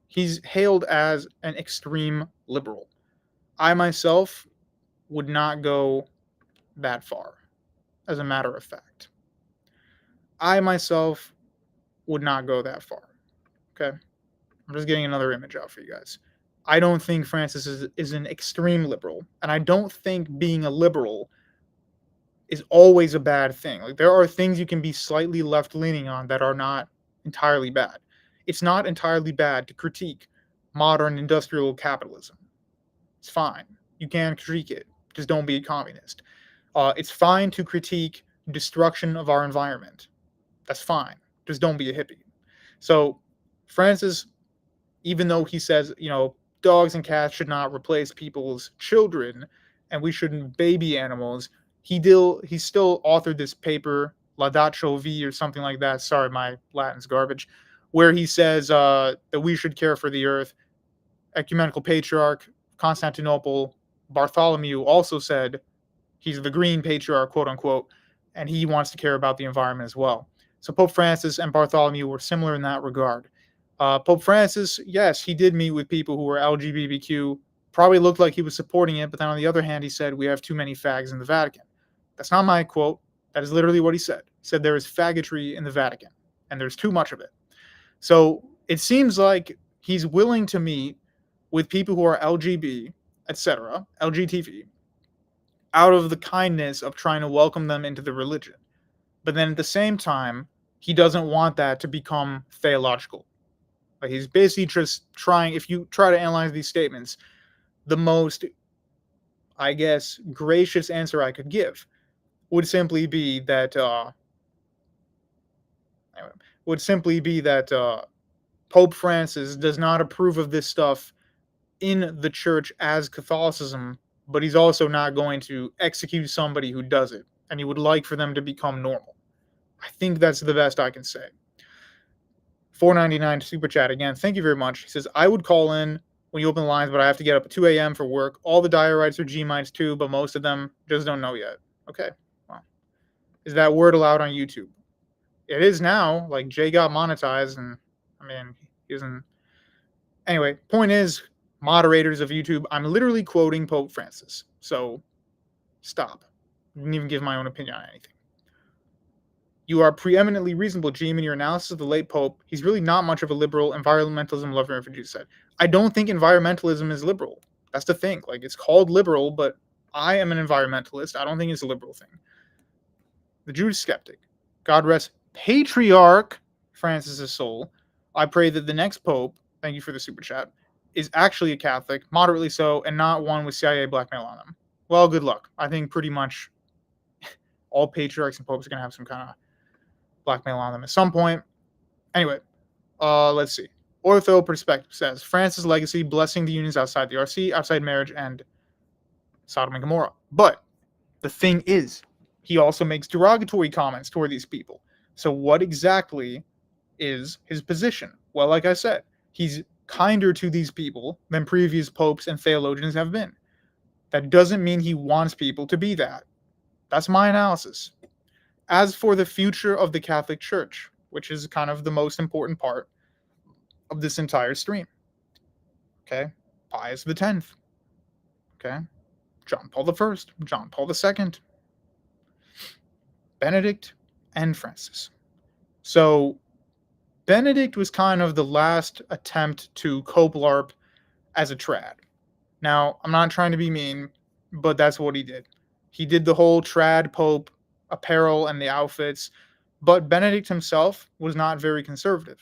He's hailed as an extreme liberal. I myself would not go that far, as a matter of fact. I myself would not go that far. Okay? I'm just getting another image out for you guys. I don't think Francis is an extreme liberal, and I don't think being a liberal is always a bad thing. Like, there are things you can be slightly left-leaning on that are not entirely bad. It's not entirely bad to critique modern industrial capitalism. It's fine. You can critique it. Just don't be a communist. It's fine to critique destruction of our environment. That's fine. Just don't be a hippie. So Francis, even though he says, dogs and cats should not replace people's children and we shouldn't baby animals, he still authored this paper, Laudatio Vi or something like that. Sorry, my Latin's garbage. Where he says that we should care for the earth. Ecumenical Patriarch Constantinople Bartholomew also said he's the green patriarch, quote unquote, and he wants to care about the environment as well. So Pope Francis and Bartholomew were similar in that regard. Pope Francis, yes, he did meet with people who were LGBTQ. Probably looked like he was supporting it, but then on the other hand, he said, we have too many fags in the Vatican. That's not my quote. That is literally what he said. He said there is faggotry in the Vatican, and there's too much of it. So it seems like he's willing to meet with people who are LGB, etc., LGTV, out of the kindness of trying to welcome them into the religion. But then at the same time, he doesn't want that to become theological. Like he's basically just trying, if you try to analyze these statements, the most, I guess, gracious answer I could give would simply be that Pope Francis does not approve of this stuff in the church as Catholicism, but he's also not going to execute somebody who does it, and he would like for them to become normal. I think that's the best I can say. $4.99 super chat again. Thank you very much. He says, I would call in when you open the lines, but I have to get up at 2 a.m. for work. All the diorites are G-mites too, but most of them just don't know yet. Okay. Well, is that word allowed on YouTube? It is now. Like, Jay got monetized, and I mean, he isn't. Anyway, point is, moderators of YouTube, I'm literally quoting Pope Francis. So, stop. I didn't even give my own opinion on anything. You are preeminently reasonable, Gene, in your analysis of the late Pope. He's really not much of a liberal environmentalism lover, if you said. I don't think environmentalism is liberal. That's the thing. Like, it's called liberal, but I am an environmentalist. I don't think it's a liberal thing. The Jewish skeptic. God rest Patriarch Francis' soul. I pray that the next Pope, thank you for the super chat, is actually a Catholic, moderately so, and not one with CIA blackmail on them. Well, good luck. I think pretty much all patriarchs and popes are going to have some kind of blackmail on them at some point. Anyway, let's see. Ortho Perspective says, Francis' legacy, blessing the unions outside the RC, outside marriage, and Sodom and Gomorrah. But the thing is, he also makes derogatory comments toward these people. So what exactly is his position? Well, like I said, he's kinder to these people than previous popes and theologians have been. That doesn't mean he wants people to be that. That's my analysis. As for the future of the Catholic Church, which is kind of the most important part of this entire stream. Okay? Pius X. Okay? John Paul I, John Paul II, Benedict, and Francis. So, Benedict was kind of the last attempt to cope LARP as a trad. Now, I'm not trying to be mean, but that's what he did. He did the whole trad pope apparel and the outfits, but Benedict himself was not very conservative,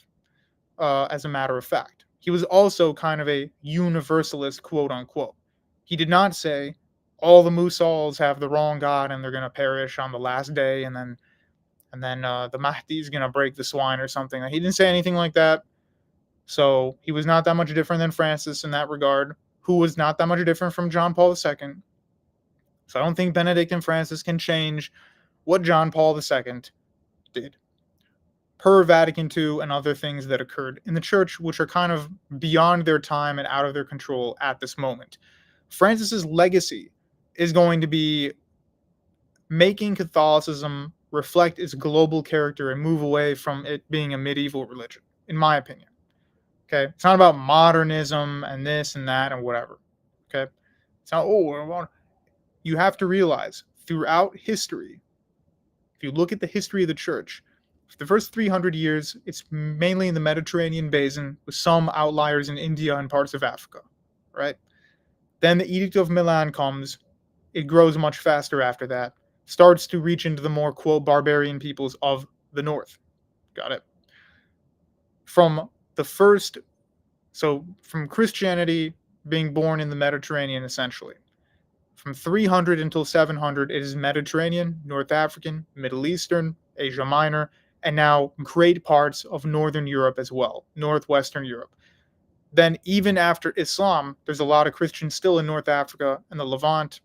as a matter of fact. He was also kind of a universalist, quote unquote. He did not say all the Musals have the wrong God and they're going to perish on the last day, and then the Mahdi is going to break the swine or something. He didn't say anything like that. So he was not that much different than Francis in that regard, who was not that much different from John Paul II. So I don't think Benedict and Francis can change what John Paul II did per Vatican II and other things that occurred in the church, which are kind of beyond their time and out of their control at this moment. Francis's legacy is going to be making Catholicism reflect its global character and move away from it being a medieval religion, in my opinion. Okay? It's not about modernism and this and that and whatever. Okay? It's not, you have to realize throughout history, if you look at the history of the church, for the first 300 years, it's mainly in the Mediterranean basin with some outliers in India and parts of Africa, right? Then the Edict of Milan comes. It grows much faster after that. Starts to reach into the more, quote, barbarian peoples of the north. Got it? From Christianity being born in the Mediterranean, essentially. From 300 until 700, it is Mediterranean, North African, Middle Eastern, Asia Minor, and now great parts of Northern Europe as well, Northwestern Europe. Then even after Islam, there's a lot of Christians still in North Africa and the Levant.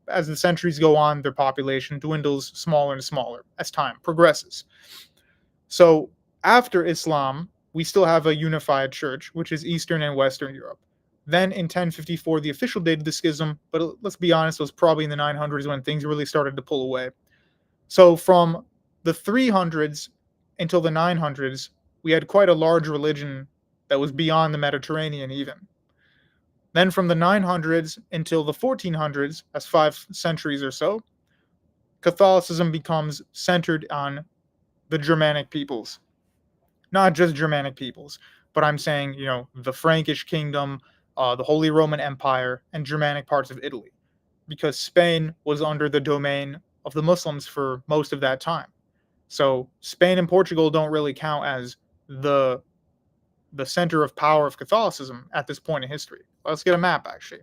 As the centuries go on, their population dwindles smaller and smaller as time progresses. So after Islam, we still have a unified church, which is Eastern and Western Europe. Then in 1054, the official date of the schism, but let's be honest, it was probably in the 900s when things really started to pull away. So from the 300s until the 900s, we had quite a large religion that was beyond the Mediterranean even. Then from the 900s until the 1400s, that's 5 centuries or so, Catholicism becomes centered on the Germanic peoples. Not just Germanic peoples, but I'm saying, the Frankish kingdom, the Holy Roman Empire, and Germanic parts of Italy, because Spain was under the domain of the Muslims for most of that time. So Spain and Portugal don't really count as the center of power of Catholicism at this point in history. Let's get a map, actually.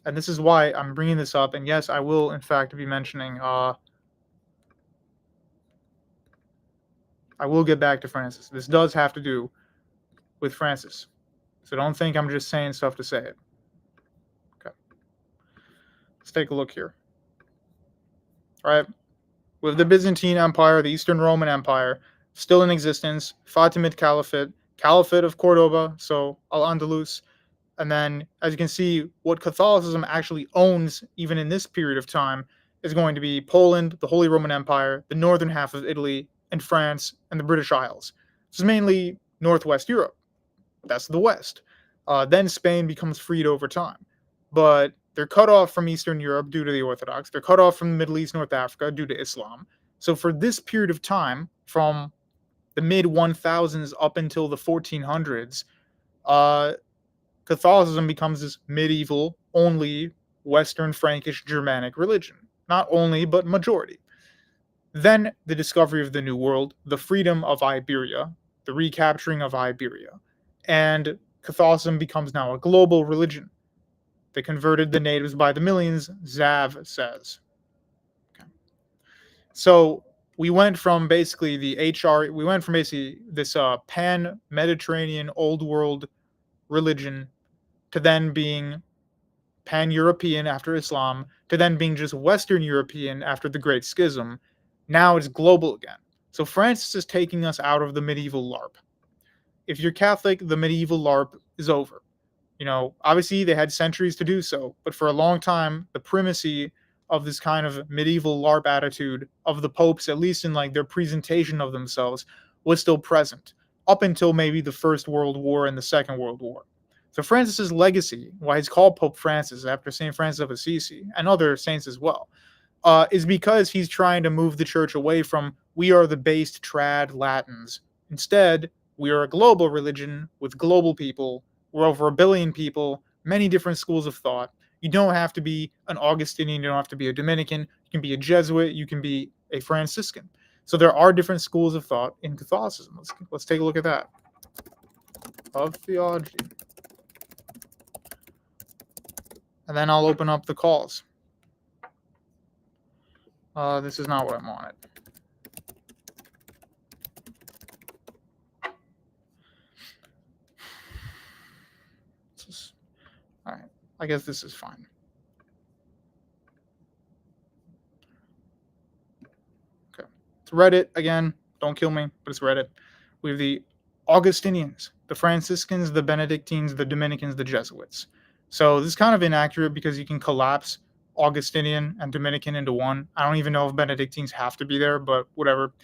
And this is why I'm bringing this up. And yes, I will, in fact, be mentioning... I will get back to Francis. This does have to do with Francis. So don't think I'm just saying stuff to say it. Okay. Let's take a look here. All right. With the Byzantine Empire, the Eastern Roman Empire, still in existence, Fatimid Caliphate, Caliphate of Cordoba, so Al-Andalus, and then, as you can see, what Catholicism actually owns, even in this period of time, is going to be Poland, the Holy Roman Empire, the northern half of Italy, and France, and the British Isles. This is mainly Northwest Europe. That's the West. Then Spain becomes freed over time. But they're cut off from Eastern Europe due to the Orthodox. They're cut off from the Middle East, North Africa due to Islam. So for this period of time, from the mid-1000s up until the 1400s, Catholicism becomes this medieval, only Western Frankish Germanic religion. Not only, but majority. Then the discovery of the New World, the freedom of Iberia, the recapturing of Iberia, and Catholicism becomes now a global religion. They converted the natives by the millions, Zav says. Okay. So we went from basically this pan-Mediterranean old world religion to then being pan-European after Islam, to then being just Western European after the Great Schism. Now it's global again. So Francis is taking us out of the medieval LARP. If you're Catholic, the medieval LARP is over. Obviously they had centuries to do so, but for a long time, the primacy of this kind of medieval LARP attitude of the popes, at least in like their presentation of themselves, was still present, up until maybe the First World War and the Second World War. So Francis's legacy, why he's called Pope Francis after St. Francis of Assisi, and other saints as well, is because he's trying to move the church away from, we are the based trad Latins. Instead, we are a global religion with global people. We're over 1 billion people, many different schools of thought. You don't have to be an Augustinian, you don't have to be a Dominican, you can be a Jesuit, you can be a Franciscan. So there are different schools of thought in Catholicism. Let's take a look at that. Of theology. And then I'll open up the calls. This is not what I wanted. All right. I guess this is fine. Okay. It's Reddit again. Don't kill me, but it's Reddit. We have the Augustinians, the Franciscans, the Benedictines, the Dominicans, the Jesuits. So this is kind of inaccurate because you can collapse Augustinian and Dominican into one. I don't even know if Benedictines have to be there, but whatever.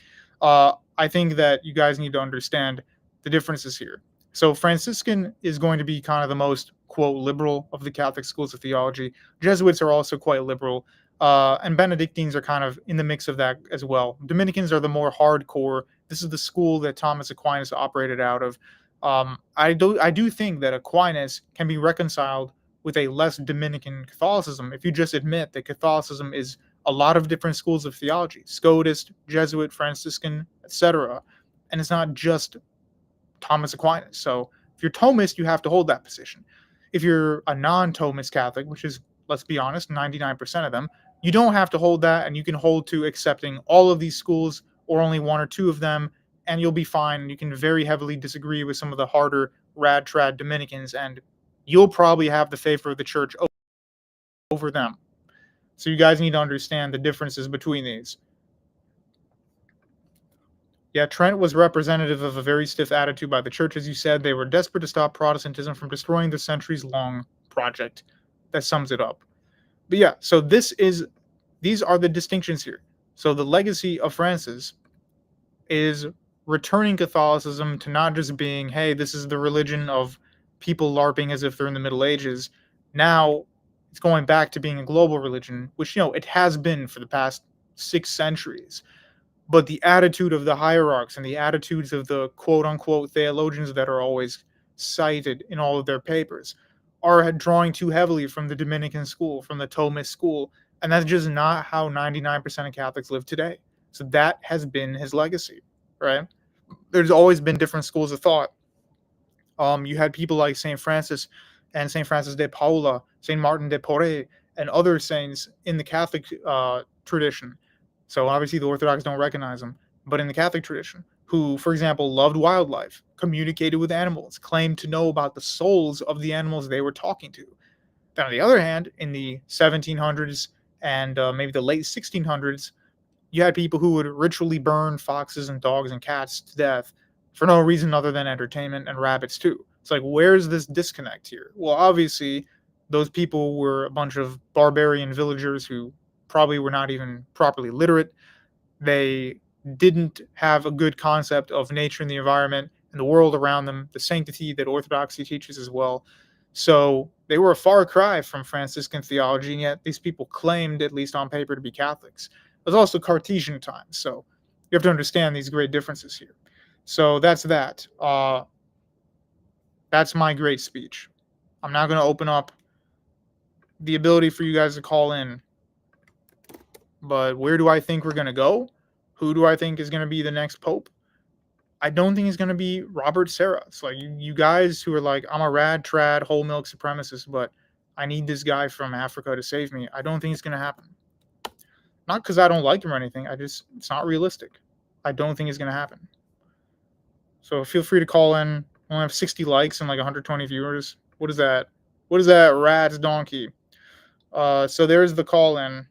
I think that you guys need to understand the differences here. So Franciscan is going to be kind of the most, quote, liberal of the Catholic schools of theology. Jesuits are also quite liberal, and Benedictines are kind of in the mix of that as well. Dominicans are the more hardcore. This is the school that Thomas Aquinas operated out of. I do think that Aquinas can be reconciled with a less Dominican Catholicism if you just admit that Catholicism is a lot of different schools of theology, Scotist, Jesuit, Franciscan, etc. And it's not just Thomas Aquinas. So if you're Thomist, you have to hold that position. If you're a non-Thomist Catholic, which is, let's be honest, 99% of them, you don't have to hold that, and you can hold to accepting all of these schools or only one or two of them, and you'll be fine. You can very heavily disagree with some of the harder rad trad Dominicans, and you'll probably have the favor of the church over them. So you guys need to understand the differences between these. Yeah, Trent was representative of a very stiff attitude by the church. As you said, they were desperate to stop Protestantism from destroying the centuries-long project. That sums it up. But yeah, so these are the distinctions here. So the legacy of Francis is returning Catholicism to not just being, hey, this is the religion of people LARPing as if they're in the Middle Ages. Now it's going back to being a global religion, which, it has been for the past 6 centuries. But the attitude of the hierarchs and the attitudes of the quote unquote theologians that are always cited in all of their papers are drawing too heavily from the Dominican school, from the Thomist school. And that's just not how 99% of Catholics live today. So that has been his legacy, right? There's always been different schools of thought. You had people like St. Francis and St. Francis de Paula, St. Martin de Porres, and other saints in the Catholic tradition. So obviously the Orthodox don't recognize them, but in the Catholic tradition, who, for example, loved wildlife, communicated with animals, claimed to know about the souls of the animals they were talking to. Then on the other hand, in the 1700s and maybe the late 1600s, you had people who would ritually burn foxes and dogs and cats to death for no reason other than entertainment, and rabbits too. It's like, where's this disconnect here? Well, obviously, those people were a bunch of barbarian villagers who probably were not even properly literate. They didn't have a good concept of nature and the environment and the world around them, the sanctity that Orthodoxy teaches as well. So they were a far cry from Franciscan theology, and yet these people claimed, at least on paper, to be Catholics. It was also Cartesian times, so you have to understand these great differences here. So that's that. That's my great speech. I'm not going to open up the ability for you guys to call in, but where do I think we're going to go? Who do I think is going to be the next pope? I don't think it's going to be Robert Serra. It's like you guys who are like, I'm a rad, trad, whole milk supremacist, but I need this guy from Africa to save me. I don't think it's going to happen. Not because I don't like him or anything. It's not realistic. I don't think it's going to happen. So feel free to call in. I only have 60 likes and like 120 viewers. What is that? What is that rat's donkey? So there's the call in.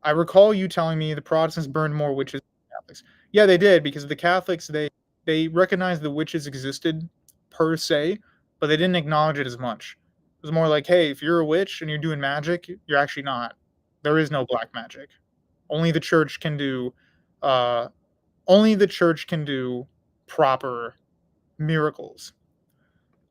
I recall you telling me the Protestants burned more witches than Catholics. Yeah, they did, because the Catholics, they recognized the witches existed per se, but they didn't acknowledge it as much. It was more like, hey, if you're a witch and you're doing magic, you're actually not. There is no black magic. Only the church can do proper miracles.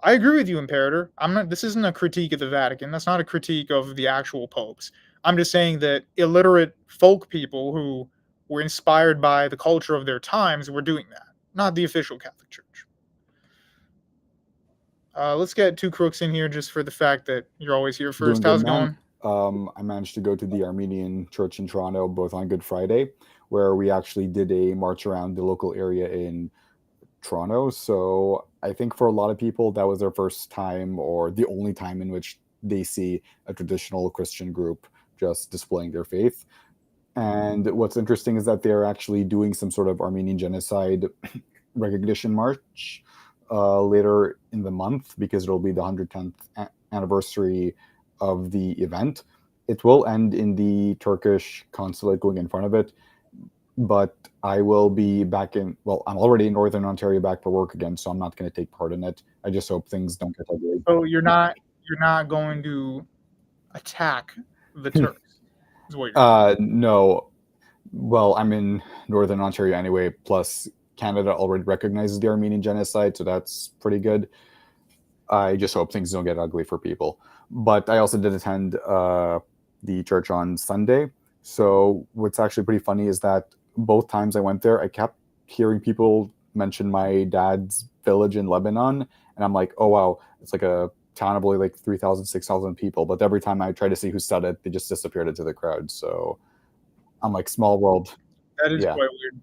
I agree with you, Imperator. This isn't a critique of the Vatican. That's not a critique of the actual popes. I'm just saying that illiterate folk people who were inspired by the culture of their times were doing that, not the official Catholic Church. Let's get Two Crooks in here just for the fact that you're always here first. How's it going? I managed to go to the Armenian church in Toronto, both on Good Friday, where we actually did a march around the local area in Toronto. So I think for a lot of people, that was their first time or the only time in which they see a traditional Christian group just displaying their faith. And what's interesting is that they're actually doing some sort of Armenian genocide recognition march later in the month, because it'll be the 110th anniversary of the event. It will end in the Turkish consulate going in front of it, but I will be back I'm already in Northern Ontario back for work again, so I'm not going to take part in it. I just hope things don't get ugly. So you're not going to attack the Turks? Is what you're no. Well, I'm in Northern Ontario anyway, plus Canada already recognizes the Armenian genocide, so that's pretty good. I just hope things don't get ugly for people. But I also did attend the church on Sunday. So what's actually pretty funny is that both times I went there, I kept hearing people mention my dad's village in Lebanon. And I'm like, oh, wow, it's like a town of only like 3,000, 6,000 people. But every time I try to see who said it, they just disappeared into the crowd. So I'm like, small world. That is quite weird.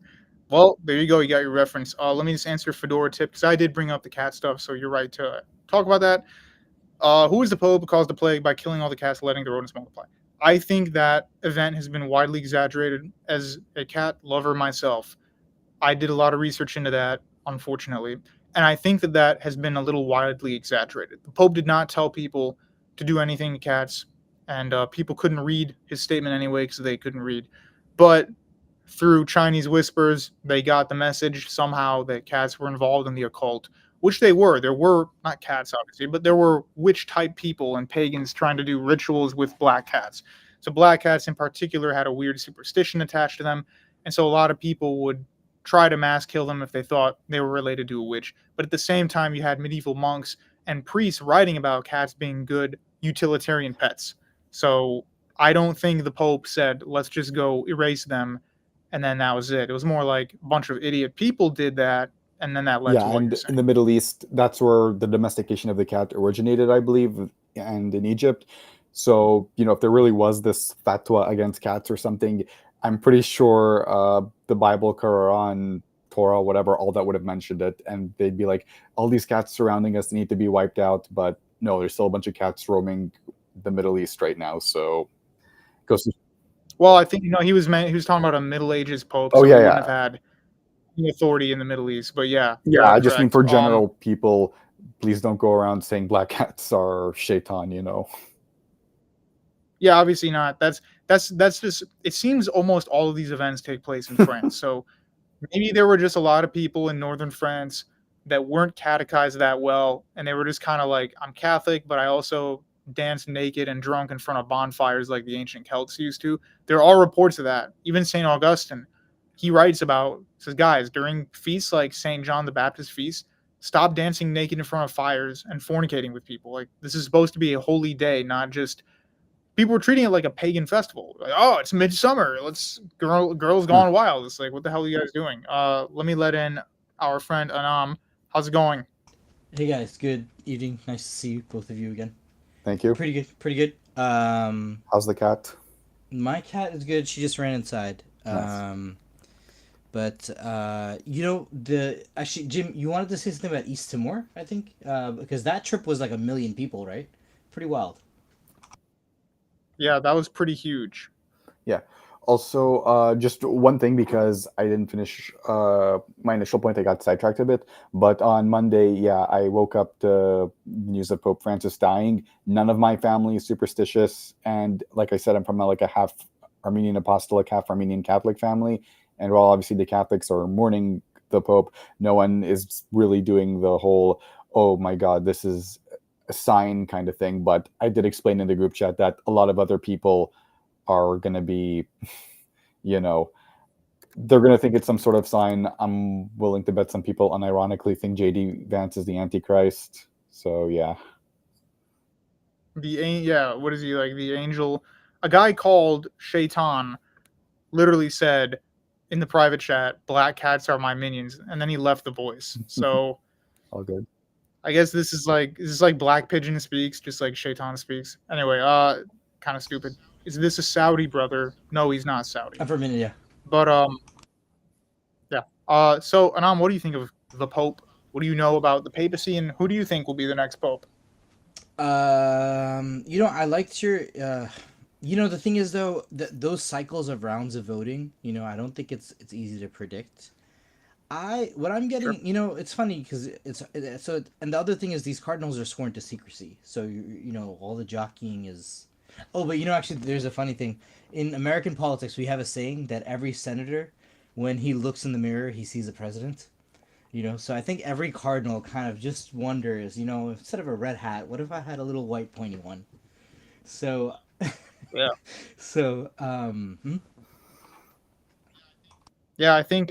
Well, there you go. You got your reference. Let me just answer Fedora tip, because I did bring up the cat stuff, so you're right to talk about that. Who is the Pope who caused the plague by killing all the cats, letting the rodents multiply? I think that event has been widely exaggerated. As a cat lover myself, I did a lot of research into that, unfortunately, and I think that has been a little widely exaggerated. The Pope did not tell people to do anything to cats, and people couldn't read his statement anyway because they couldn't read. But through Chinese whispers, they got the message somehow that cats were involved in the occult, which they were. There were not cats, obviously, but there were witch-type people and pagans trying to do rituals with black cats. So black cats in particular had a weird superstition attached to them, and so a lot of people would try to mass kill them if they thought they were related to a witch. But at the same time, you had medieval monks and priests writing about cats being good utilitarian pets. So I don't think the Pope said, let's just go erase them, and then that was it. It was more like a bunch of idiot people did that, and then that led to Yeah, what you're and in saying. the Middle East, that's where the domestication of the cat originated, I believe, and in Egypt. So, if there really was this fatwa against cats or something, I'm pretty sure the Bible, Quran, Torah, whatever, all that would have mentioned it. And they'd be like, all these cats surrounding us need to be wiped out. But no, there's still a bunch of cats roaming the Middle East right now. So, it goes to, Well, I think he was talking about a Middle Ages Pope, oh, so he yeah, wouldn't yeah. have had any authority in the Middle East. But yeah, Yeah, you're I just mean correct. for general people, please don't go around saying black cats are shaitan, Yeah, obviously not. That's just. It seems almost all of these events take place in France. So maybe there were just a lot of people in northern France that weren't catechized that well, and they were just kind of like, I'm Catholic, but I also dance naked and drunk in front of bonfires like the ancient Celts used to. There are reports of that. Even St. Augustine, he writes about, says, guys, during feasts like St. John the Baptist feast, stop dancing naked in front of fires and fornicating with people. Like, this is supposed to be a holy day, not just people were treating it like a pagan festival. Like, oh, it's midsummer. Let's girls Huh. gone wild. It's like, what the hell are you guys doing? Let me let in our friend Anam. How's it going? Hey guys, good evening. Nice to see you, both of you again. Thank you. Pretty good, pretty good. How's the cat? My cat is good. She just ran inside. Nice. But actually, Jim, you wanted to say something about East Timor, I think, because that trip was like 1 million people, right? Pretty wild. Yeah, that was pretty huge. Yeah. Also, just one thing, because I didn't finish my initial point, I got sidetracked a bit. But on Monday, yeah, I woke up to news of Pope Francis dying. None of my family is superstitious, and like I said, I'm from like a half Armenian Apostolic, half Armenian Catholic family. And while obviously the Catholics are mourning the Pope, no one is really doing the whole, oh my God, this is a sign kind of thing. But I did explain in the group chat that a lot of other people are going to be, they're going to think it's some sort of sign. I'm willing to bet some people unironically think JD Vance is the Antichrist. So, yeah. What is he like? The angel, a guy called Shaitan, literally said in the private chat, "Black cats are my minions," and then he left the voice. So All good. I guess this is like Black Pigeon speaks, just like Shaitan speaks. Anyway, kind of stupid. Is this a Saudi brother? No, he's not Saudi. For a minute, yeah. But yeah. So Anam, what do you think of the Pope? What do you know about the papacy, and who do you think will be the next Pope? I liked your. The thing is though, those cycles of rounds of voting, I don't think it's easy to predict. What I'm Sure. getting, it's funny because and the other thing is these cardinals are sworn to secrecy, so all the jockeying is. Oh, but actually, there's a funny thing in American politics. We have a saying that every senator, when he looks in the mirror, he sees a president. So I think every cardinal kind of just wonders, instead of a red hat, what if I had a little white pointy one? So, Yeah. so Yeah, I think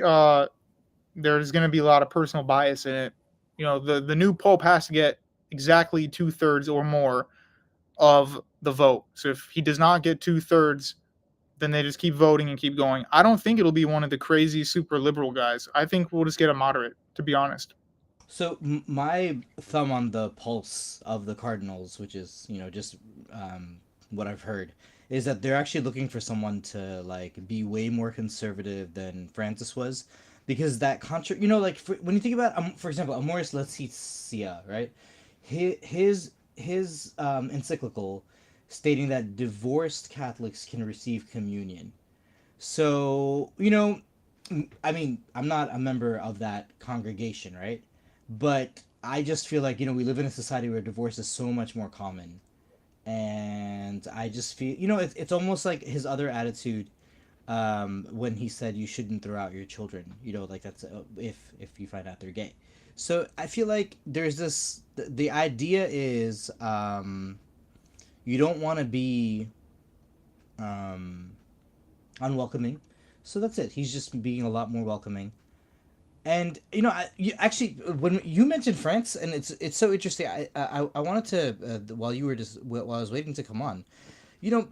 there's going to be a lot of personal bias in it. The new Pope has to get exactly 2/3 or more of the vote. So if he does not get 2/3, then they just keep voting and keep going. I don't think it'll be one of the crazy super liberal guys. I think we'll just get a moderate, to be honest. So my thumb on the pulse of the Cardinals, which is just what I've heard, is that they're actually looking for someone to like be way more conservative than Francis was, because that when you think about for example Amoris Laetitia, right? His encyclical stating that divorced Catholics can receive communion. So I mean, I'm not a member of that congregation, right? But I just feel like we live in a society where divorce is so much more common, and I just feel it's almost like his other attitude, when he said you shouldn't throw out your children. Like that's if you find out they're gay. So I feel like there's this. The idea is you don't want to be unwelcoming. So that's it. He's just being a lot more welcoming. And actually, when you mentioned France, and it's so interesting. I wanted to while you were just while I was waiting to come on,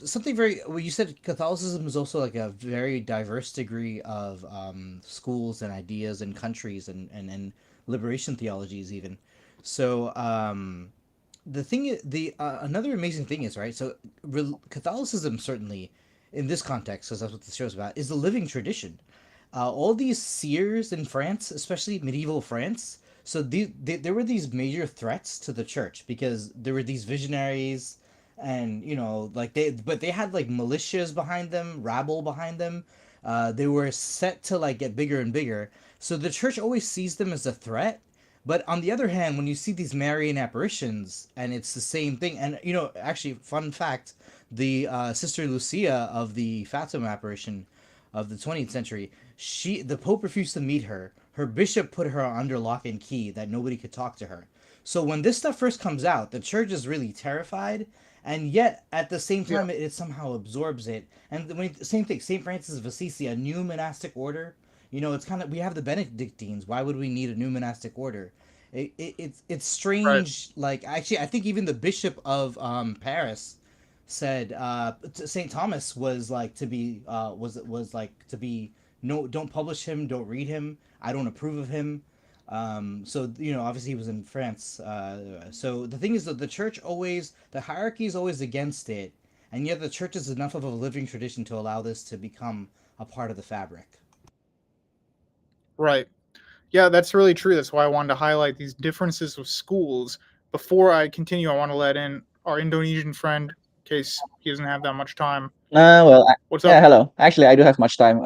something very well, you said Catholicism is also like a very diverse degree of schools and ideas and countries and liberation theologies even. So the thing, the another amazing thing is, right. So Catholicism certainly in this context, because that's what the show's about, is the living tradition. All these seers in France, especially medieval France. So there were these major threats to the church because there were these visionaries, and like they had like militias behind them, rabble behind them. They were set to like get bigger and bigger. So the church always sees them as a threat. But on the other hand, when you see these Marian apparitions, and it's the same thing, and actually, fun fact: the Sister Lucia of the Fatima apparition of the 20th century, the Pope refused to meet her. Her bishop put her under lock and key that nobody could talk to her. So when this stuff first comes out, the church is really terrified, and yet at the same Yeah. time, it somehow absorbs it. And same thing, Saint Francis of Assisi, a new monastic order. It's kind of, we have the Benedictines. Why would we need a new monastic order? It's Right. strange. Like, actually, I think even the bishop of Paris said Saint Thomas was like to be was like to be, no, don't publish him, don't read him. I don't approve of him. So obviously he was in France. So the thing is that the hierarchy is always against it, and yet the church is enough of a living tradition to allow this to become a part of the fabric. Right. Yeah, that's really true. That's why I wanted to highlight these differences with schools. Before I continue, I want to let in our Indonesian friend, in case he doesn't have that much time. What's Yeah, up? hello. Actually, I do have much time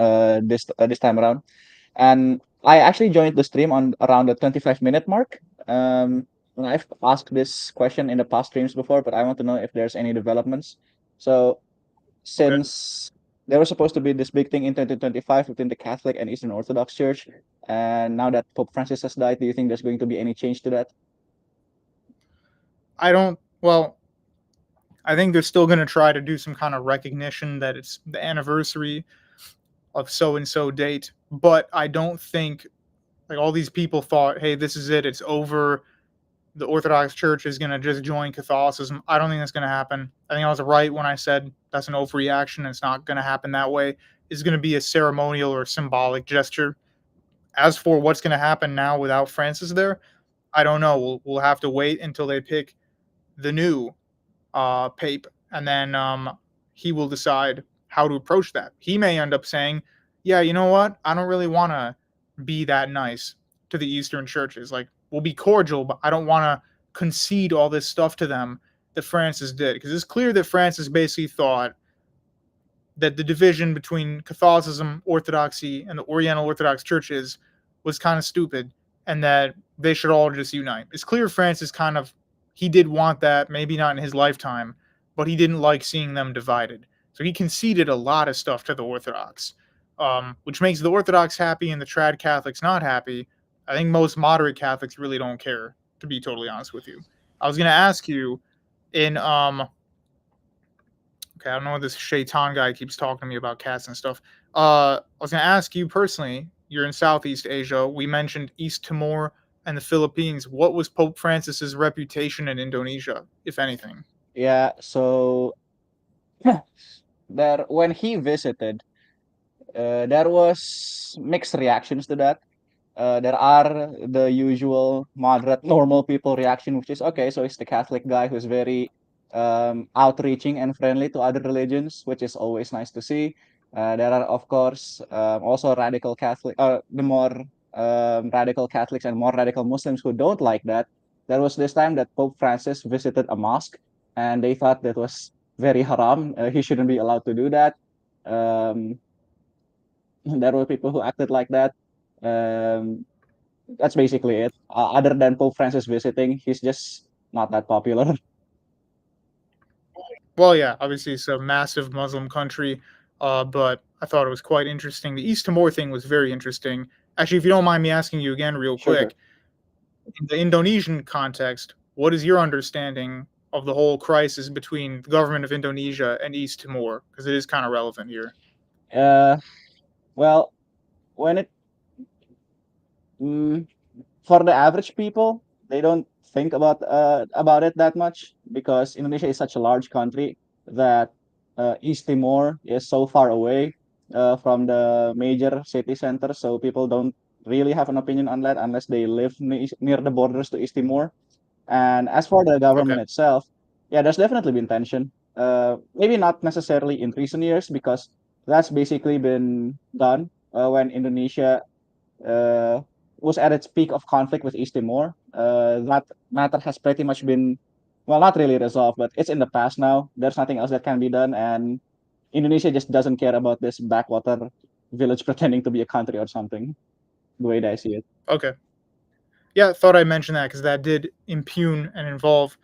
this time around, and I actually joined the stream on around the 25-minute mark. And I've asked this question in the past streams before, but I want to know if there's any developments. So, Okay. since there was supposed to be this big thing in 2025 between the Catholic and Eastern Orthodox Church, and now that Pope Francis has died, do you think there's going to be any change to that? I don't, well, I think they're still going to try to do some kind of recognition that it's the anniversary of so and so date, but I don't think, like, all these people thought, hey, this is it, it's over. The Orthodox Church is going to just join Catholicism. I don't think that's going to happen. I think I was right when I said that's an overreaction. It's not going to happen that way. It's going to be a ceremonial or symbolic gesture. As for what's going to happen now without Francis there, I don't know. We'll have to wait until they pick the new Pape, and then he will decide how to approach that. He may end up saying, "Yeah, you know what? I don't really want to be that nice to the Eastern churches. Like, we'll be cordial, but I don't want to concede all this stuff to them that Francis did." Because it's clear that Francis basically thought that the division between Catholicism, Orthodoxy, and the Oriental Orthodox churches was kind of stupid, and that they should all just unite. It's clear Francis kind of, he did want that, maybe not in his lifetime, but he didn't like seeing them divided. So he conceded a lot of stuff to the Orthodox, which makes the Orthodox happy and the trad Catholics not happy. I think most moderate Catholics really don't care, to be totally honest with you. I was going to ask you in okay, I don't know what this Shaitan guy keeps talking to me about cats and stuff. I was gonna ask you personally. You're in Southeast Asia. We mentioned East Timor and the Philippines. What was Pope Francis's reputation in Indonesia, if anything? Yeah, so there when he visited, there was mixed reactions to that. There are the usual moderate, normal people reaction, which is okay. So he's the Catholic guy who's very outreaching and friendly to other religions, which is always nice to see. There are, of course, also radical Catholic, the more radical Catholics and more radical Muslims who don't like that. There was this time that Pope Francis visited a mosque, and they thought that was very haram. He shouldn't be allowed to do that. Um, there were people who acted like that. Um, that's basically it. Other than Pope Francis visiting, he's just not that popular. Well, yeah, obviously it's a massive Muslim country, but I thought it was quite interesting. The East Timor thing was very interesting. Actually, if you don't mind me asking you again, real Sure, sure. quick, in the Indonesian context, what is your understanding of the whole crisis between the government of Indonesia and East Timor? Because it is kind of relevant here. Uh, well, when it For the average people, they don't think about it that much because Indonesia is such a large country that East Timor is so far away from the major city centers, so people don't really have an opinion on that unless they live near the borders to East Timor. And as for the Okay. government itself, yeah, there's definitely been tension. Maybe not necessarily in recent years because that's basically been done when Indonesia uh, was at its peak of conflict with East Timor. That matter has pretty much been, well, not really resolved, but it's in the past now. There's nothing else that can be done, and Indonesia just doesn't care about this backwater village pretending to be a country or something. The way that I see it. Okay. Yeah, I thought I'd mention that because that did impugn and involve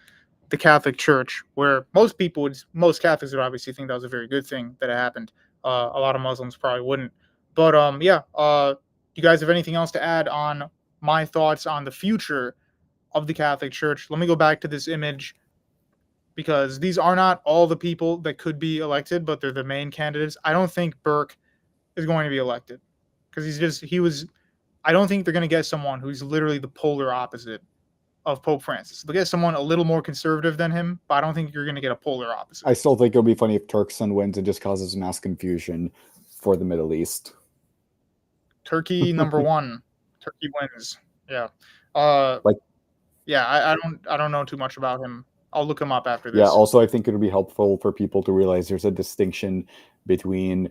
the Catholic Church, where most Catholics would obviously think that was a very good thing that it happened. A lot of Muslims probably wouldn't. But yeah. Do you guys have anything else to add on my thoughts on the future of the Catholic Church? Let me go back to this image because these are not all the people that could be elected, but they're the main candidates. I don't think Burke is going to be elected because he was. I don't think they're going to get someone who's literally the polar opposite of Pope Francis. They'll get someone a little more conservative than him, but I don't think you're going to get a polar opposite. I still think it'll be funny if Turkson wins and just causes mass confusion for the Middle East. Turkey number one. Turkey wins. Yeah. Yeah. I don't know too much about him. I'll look him up after this. Yeah. Also, I think it'll be helpful for people to realize there's a distinction between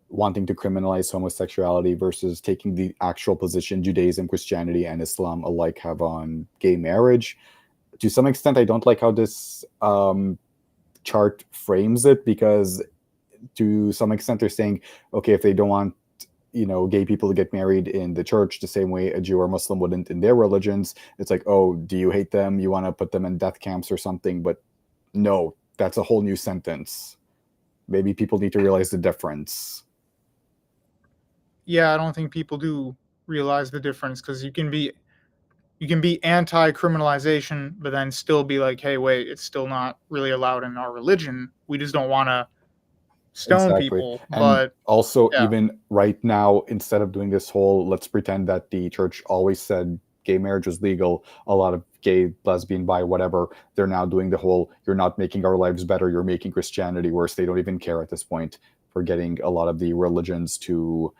wanting to criminalize homosexuality versus taking the actual position Judaism, Christianity, and Islam alike have on gay marriage. To some extent, I don't like how this chart frames it because to some extent they're saying, okay, if they don't want gay people to get married in the church the same way a Jew or Muslim wouldn't in their religions, it's like, oh, do you hate them? You want to put them in death camps or something? But no, that's a whole new sentence. Maybe people need to realize the difference. Yeah, I don't think people do realize the difference because you can be anti-criminalization, but then still be like, hey, wait, it's still not really allowed in our religion. We just don't want to stone people. And but also, yeah. even right now, instead of doing this whole let's pretend that the church always said gay marriage was legal, a lot of gay, lesbian, bi, whatever, they're now doing the whole you're not making our lives better, you're making Christianity worse. They don't even care at this point for getting a lot of the religions to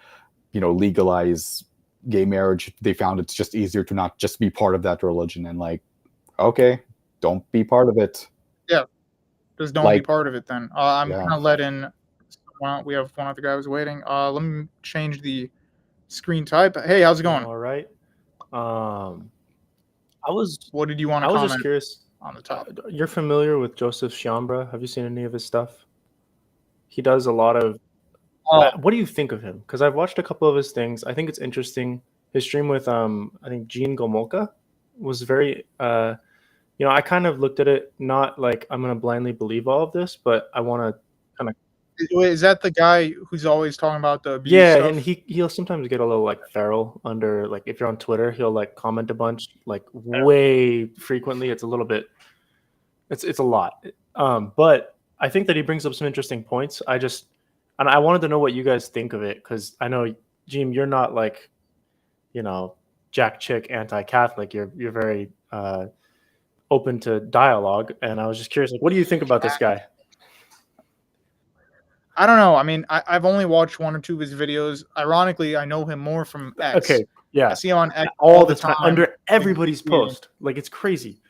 legalize gay marriage. They found it's just easier to not just be part of that religion and like, okay, don't be part of it. Yeah, just don't be part of it then. I'm gonna let in. We have one other guy who's waiting. Let me change the screen type. Hey, how's it going? All right. What did you want to comment? I was just curious on the topic. You're familiar with Joseph Chiambra? Have you seen any of his stuff? He does a lot of. What do you think of him? Because I've watched a couple of his things. I think it's interesting. His stream with I think Gene Gomolka was very. I kind of looked at it not like I'm going to blindly believe all of this, but I want to kind of. Is that the guy who's always talking about the abuse yeah, stuff? And he'll sometimes get a little like feral under like if you're on Twitter, he'll like comment a bunch like way frequently. It's a little bit. It's a lot. But I think that he brings up some interesting points. And I wanted to know what you guys think of it because I know, Jim, you're not like, Jack Chick anti-Catholic. You're very open to dialogue, and I was just curious, like, what do you think about this guy? I don't know. I mean, I've only watched one or two of his videos. Ironically, I know him more from X. Okay, yeah, I see him on X all the time under everybody's post. Like, it's crazy.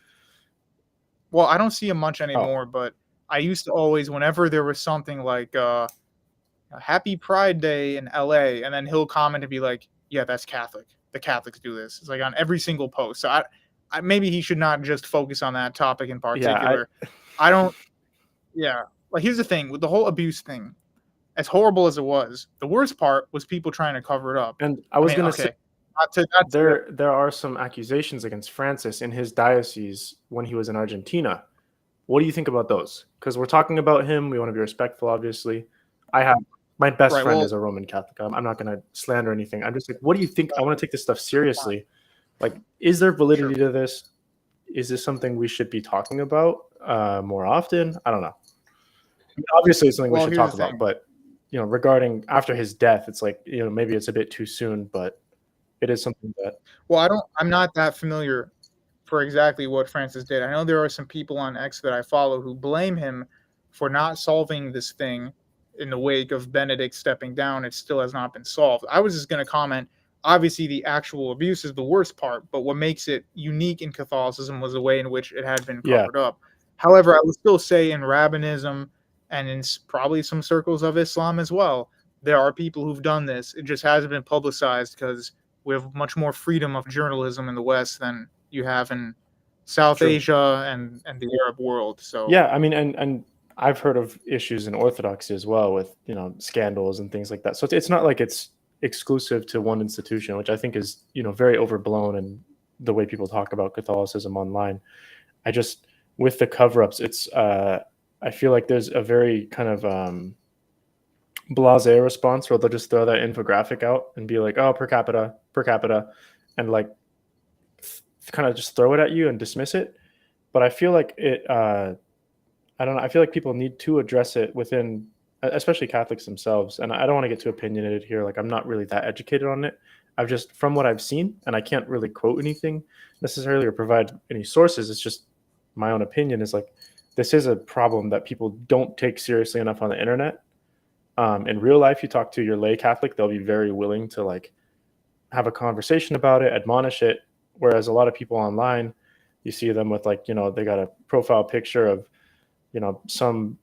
Well, I don't see him much anymore, but I used to always, whenever there was something like Happy Pride Day in LA, and then he'll comment and be like, yeah, that's Catholic. The Catholics do this. It's like on every single post. So I maybe he should not just focus on that topic in particular. Yeah, like here's the thing with the whole abuse thing. As horrible as it was, the worst part was people trying to cover it up. And I was going to say, there are some accusations against Francis in his diocese when he was in Argentina. What do you think about those? Because we're talking about him. We want to be respectful, obviously. My best friend is a Roman Catholic. I'm not going to slander anything. I'm just like, what do you think? I want to take this stuff seriously. Like, is there validity to this? Is this something we should be talking about more often? I don't know. I mean, obviously, it's something we should talk about. But, regarding after his death, it's like, maybe it's a bit too soon. But it is something that Well, I'm not that familiar for exactly what Francis did. I know there are some people on X that I follow who blame him for not solving this thing in the wake of Benedict stepping down. It still has not been solved. I was just going to comment. Obviously, the actual abuse is the worst part, but what makes it unique in Catholicism was the way in which it had been yeah. covered up. However, I would still say in rabbinism and in probably some circles of Islam as well, there are people who've done this. It just hasn't been publicized because we have much more freedom of journalism in the West than you have in South True. Asia and the Arab world. So Yeah, I mean, and I've heard of issues in Orthodoxy as well with, you know, scandals and things like that. So it's not like it's exclusive to one institution, which I think is, you know, very overblown in the way people talk about Catholicism online. I just, with the cover-ups, it's I feel like there's a very kind of blasé response where they'll just throw that infographic out and be like, oh, per capita, and like kind of just throw it at you and dismiss it. But I feel like it I don't know. I feel like people need to address it within, especially Catholics themselves. And I don't want to get too opinionated here. Like, I'm not really that educated on it. I've just, from what I've seen, and I can't really quote anything necessarily or provide any sources. It's just my own opinion is like, this is a problem that people don't take seriously enough on the internet. In real life, you talk to your lay Catholic, they'll be very willing to like have a conversation about it, admonish it. Whereas a lot of people online, you see them with like, you know, they got a profile picture of, you know, some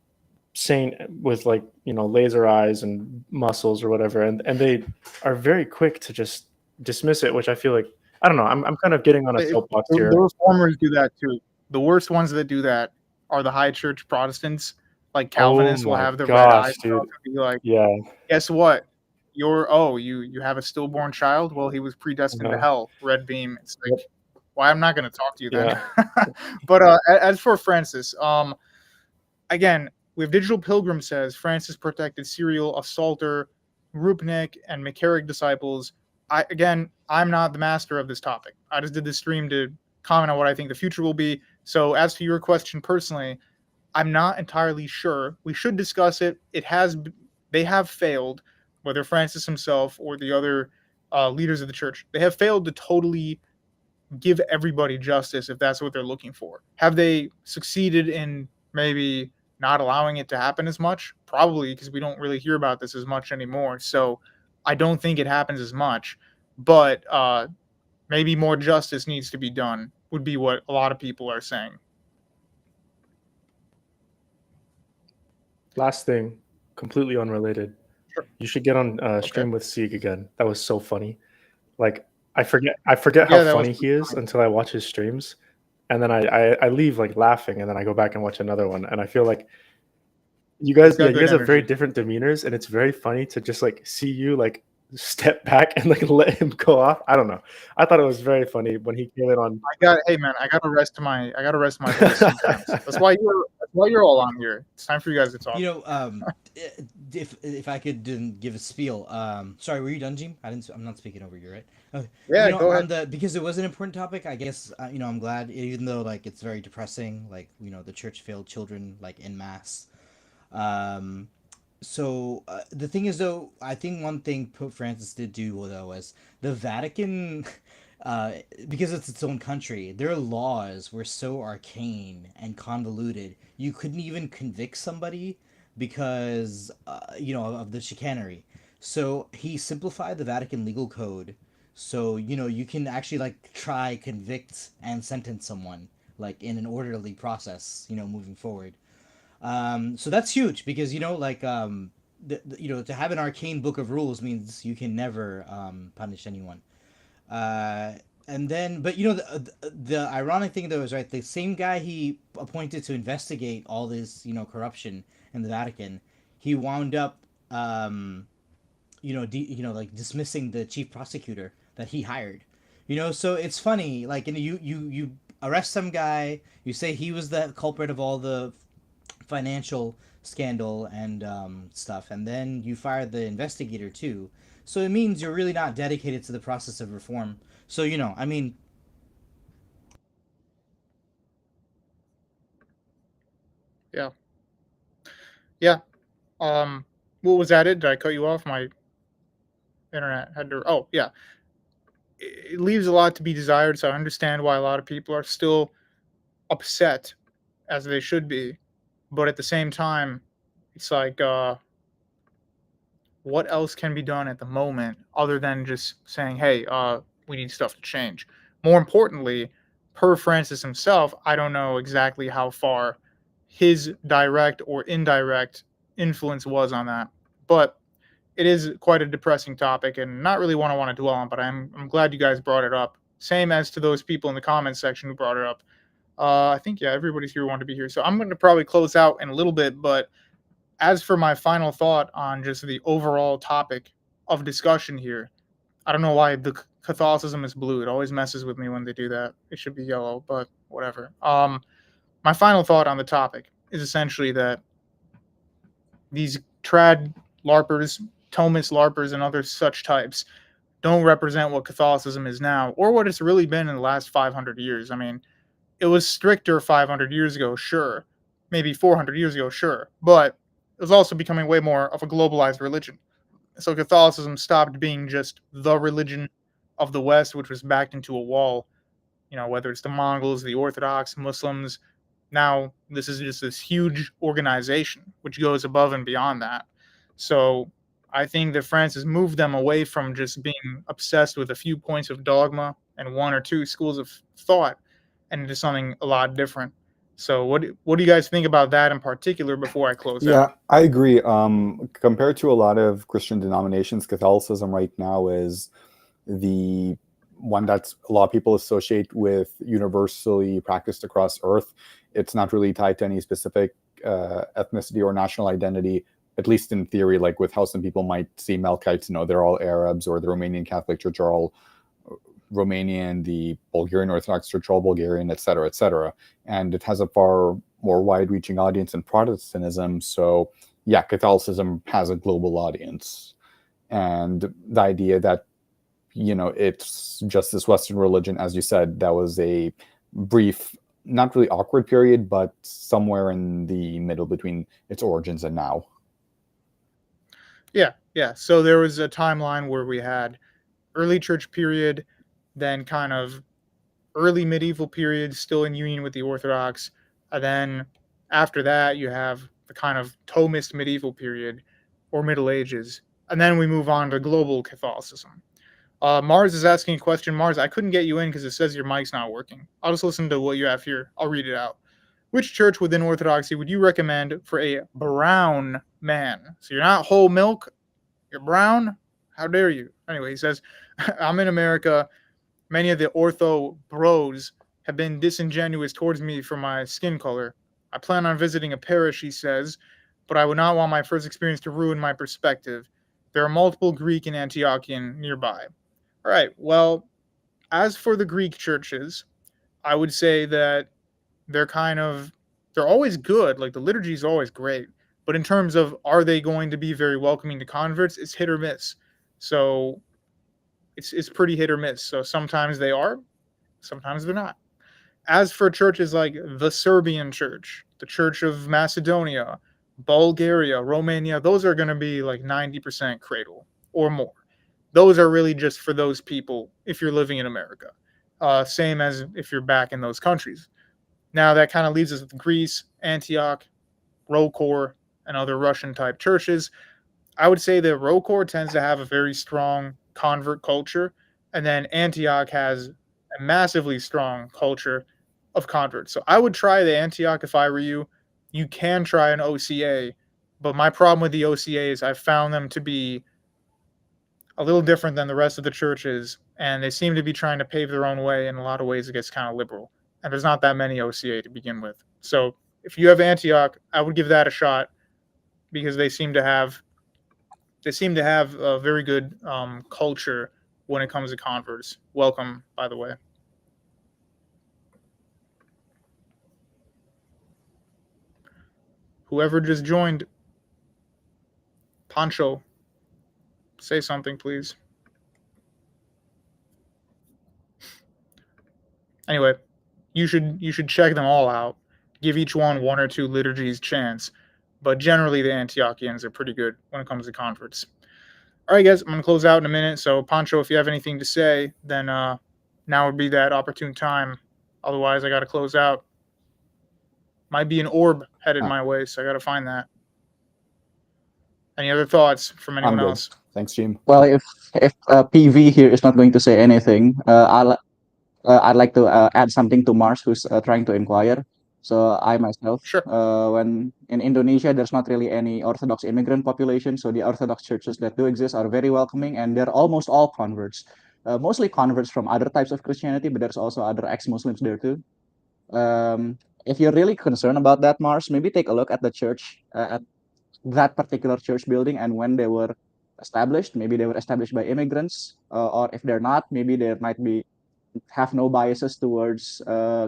saint with like, you know, laser eyes and muscles or whatever. And they are very quick to just dismiss it, which I feel like, I don't know. I'm kind of getting on a soapbox the here. reformers do that too. The worst ones that do that are the high church Protestants. Like Calvinists will my have the red gosh, eyes dude. and be like, Yeah. guess what? You have a stillborn child? Well, he was predestined to hell. Red beam. It's like, Yep. why I'm not going to talk to you then. Yeah. But as for Francis, again, with Digital Pilgrim says Francis protected serial assaulter, Rupnik, and McCarrick disciples. I'm not the master of this topic. I just did this stream to comment on what I think the future will be. So as to your question personally, I'm not entirely sure. We should discuss it. They have failed, whether Francis himself or the other leaders of the church. They have failed to totally give everybody justice if that's what they're looking for. Have they succeeded in maybe not allowing it to happen as much? Probably, because we don't really hear about this as much anymore. So I don't think it happens as much. But maybe more justice needs to be done, would be what a lot of people are saying. Last thing, completely unrelated. Sure. You should get on stream with Sieg again. That was so funny. Like I forget Yeah, how that was funny he is until I watch his streams, and then I leave like laughing, and then I go back and watch another one, and I feel like you guys got good have very energy. different demeanors, and it's very funny to just like see you like step back and like let him go off. I don't know. I thought it was very funny when he came in on. Hey man, I gotta rest my voice sometimes. That's why you're all on here. It's time for you guys to talk. You know, if I could give a spiel. Sorry, were you done, Jim? I'm not speaking over you, right? Okay. Yeah, you know, go ahead. Because it was an important topic. I guess you know, I'm glad, even though like it's very depressing. Like, you know, the church failed children like en masse. So the thing is, though, I think one thing Pope Francis did do though was the Vatican. Because it's its own country, their laws were so arcane and convoluted. You couldn't even convict somebody because, you know, of the chicanery. So he simplified the Vatican legal code. So, you know, you can actually like try, convict, and sentence someone like in an orderly process, you know, moving forward. So that's huge because, you know, like, you know, to have an arcane book of rules means you can never punish anyone. And then, but you know, the ironic thing though is, right, the same guy he appointed to investigate all this, you know, corruption in the Vatican, he wound up, you know, like dismissing the chief prosecutor that he hired. You know, so it's funny, like, you know, you arrest some guy, you say he was the culprit of all the financial scandal and stuff, and then you fire the investigator too. So it means you're really not dedicated to the process of reform. So, you know, I mean... Yeah. Yeah. What was that? Did I cut you off? My internet had to... Oh, yeah. it leaves a lot to be desired. So I understand why a lot of people are still upset, as they should be. But at the same time, it's like, what else can be done at the moment other than just saying, hey, we need stuff to change? More importantly, per Francis himself, I don't know exactly how far his direct or indirect influence was on that. But it is quite a depressing topic and not really one I want to dwell on, but I'm glad you guys brought it up. Same as to those people in the comments section who brought it up. I think, yeah, everybody's here wanted to be here. So I'm going to probably close out in a little bit, but as for my final thought on just the overall topic of discussion here, I don't know why the Catholicism is blue. It always messes with me when they do that. It should be yellow, but whatever. My final thought on the topic is essentially that these trad LARPers, Thomist LARPers, and other such types don't represent what Catholicism is now or what it's really been in the last 500 years. I mean, it was stricter 500 years ago, sure. Maybe 400 years ago, sure. But it was also becoming way more of a globalized religion. So Catholicism stopped being just the religion of the West, which was backed into a wall. You know, whether it's the Mongols, the Orthodox, Muslims. Now this is just this huge organization, which goes above and beyond that. So I think that Francis moved them away from just being obsessed with a few points of dogma and one or two schools of thought and into something a lot different. So what do you guys think about that in particular before I close Yeah, out? I agree. Compared to a lot of Christian denominations, Catholicism right now is the one that a lot of people associate with universally practiced across Earth. It's not really tied to any specific ethnicity or national identity, at least in theory, like with how some people might see Melkites, they're all Arabs, or the Romanian Catholic Church are all Romanian, the Bulgarian Orthodox Church are all Bulgarian, et cetera, et cetera. And it has a far more wide-reaching audience than Protestantism. So yeah, Catholicism has a global audience. And the idea that, it's just this Western religion, as you said, that was a brief, not really awkward period, but somewhere in the middle between its origins and now. Yeah. So there was a timeline where we had early church period, then kind of early medieval period, still in union with the Orthodox. And then after that, you have the kind of Thomist medieval period or Middle Ages. And then we move on to global Catholicism. Mars is asking a question. Mars, I couldn't get you in because it says your mic's not working. I'll just listen to what you have here. I'll read it out. Which church within Orthodoxy would you recommend for a brown man? So you're not whole milk, you're brown? How dare you? Anyway, he says, I'm in America. Many of the ortho bros have been disingenuous towards me for my skin color. I plan on visiting a parish, he says, but I would not want my first experience to ruin my perspective. There are multiple Greek and Antiochian nearby. All right, well, as for the Greek churches, I would say that they're always good. Like the liturgy is always great. But in terms of are they going to be very welcoming to converts, it's hit or miss. So it's pretty hit or miss. So sometimes they are, sometimes they're not. As for churches like the Serbian church, the Church of Macedonia, Bulgaria, Romania, those are going to be like 90% cradle or more. Those are really just for those people if you're living in America. Same as if you're back in those countries. Now that kind of leaves us with Greece, Antioch, Rokor, and other Russian-type churches. I would say that Rokor tends to have a very strong convert culture, and then Antioch has a massively strong culture of converts. So I would try the Antioch if I were you. You can try an OCA, but my problem with the OCA is I've found them to be a little different than the rest of the churches, and they seem to be trying to pave their own way. In a lot of ways, it gets kind of liberal, and there's not that many OCA to begin with. So if you have Antioch, I would give that a shot because they seem to have a very good culture when it comes to converts. Welcome, by the way. Whoever just joined, Pancho, say something, please. Anyway, you should check them all out. Give each one or two liturgies chance, but generally the Antiochians are pretty good when it comes to converts. All right, guys, I'm gonna close out in a minute. So, Pancho, if you have anything to say, then now would be that opportune time. Otherwise, I got to close out. Might be an orb headed my way, so I got to find that. Any other thoughts from I'm anyone good. else? Thanks, Jim. Well, if PV here is not going to say anything, I'd like to add something to Mars, who's trying to inquire. So I myself, Sure. when in Indonesia, there's not really any Orthodox immigrant population. So the Orthodox churches that do exist are very welcoming, and they're almost all converts. Mostly converts from other types of Christianity, but there's also other ex-Muslims there too. If you're really concerned about that, Mars, maybe take a look at the church, at that particular church building, and when they were established. Maybe they were established by immigrants, or if they're not, maybe there might be have no biases towards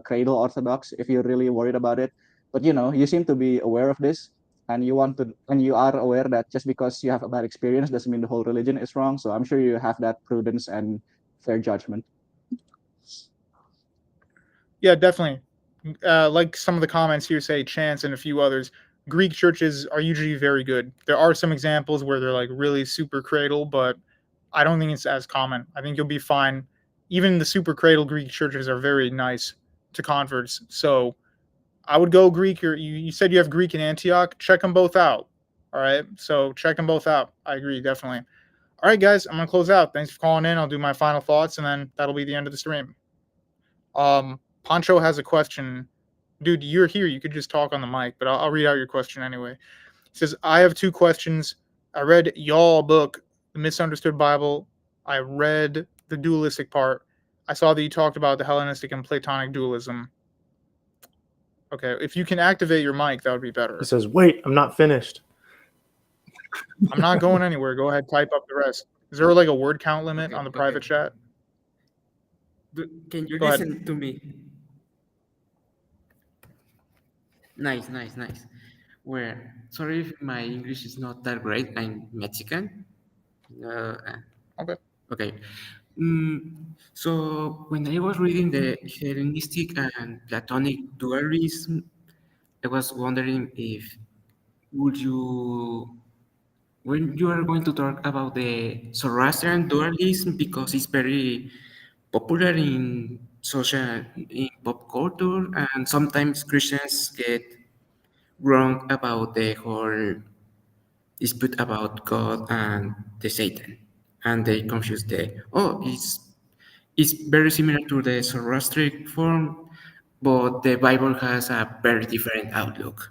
cradle Orthodox if you're really worried about it. But you seem to be aware of this, and you are aware that just because you have a bad experience doesn't mean the whole religion is wrong. So I'm sure you have that prudence and fair judgment. Yeah, definitely. Like some of the comments here say, Chance and a few others, Greek churches are usually very good. There are some examples where they're like really super cradle, but I don't think it's as common. I think you'll be fine. Even the super cradle Greek churches are very nice to converts. So I would go Greek. You said you have Greek in Antioch. Check them both out. All right. So check them both out. I agree, definitely. All right, guys. I'm gonna close out. Thanks for calling in. I'll do my final thoughts, and then that'll be the end of the stream. Pancho has a question. Dude, you're here. You could just talk on the mic, but I'll read out your question anyway. He says, I have two questions. I read y'all book, The Misunderstood Bible. I read the dualistic part. I saw that you talked about the Hellenistic and Platonic dualism. Okay, if you can activate your mic, that would be better. He says, wait, I'm not finished. I'm not going anywhere. Go ahead, type up the rest. Is there like a word count limit on the private chat? Can you Go listen ahead. to me? Nice, nice, nice. Well, sorry if my English is not that great. I'm Mexican. Okay. Okay. So when I was reading the Hellenistic and Platonic dualism, I was wondering if would you when you are going to talk about the Zoroastrian dualism, because it's very popular in social in pop culture, and sometimes Christians get wrong about the whole dispute about God and the Satan, and they confuse it's very similar to the Zoroastrian form, but the Bible has a very different outlook.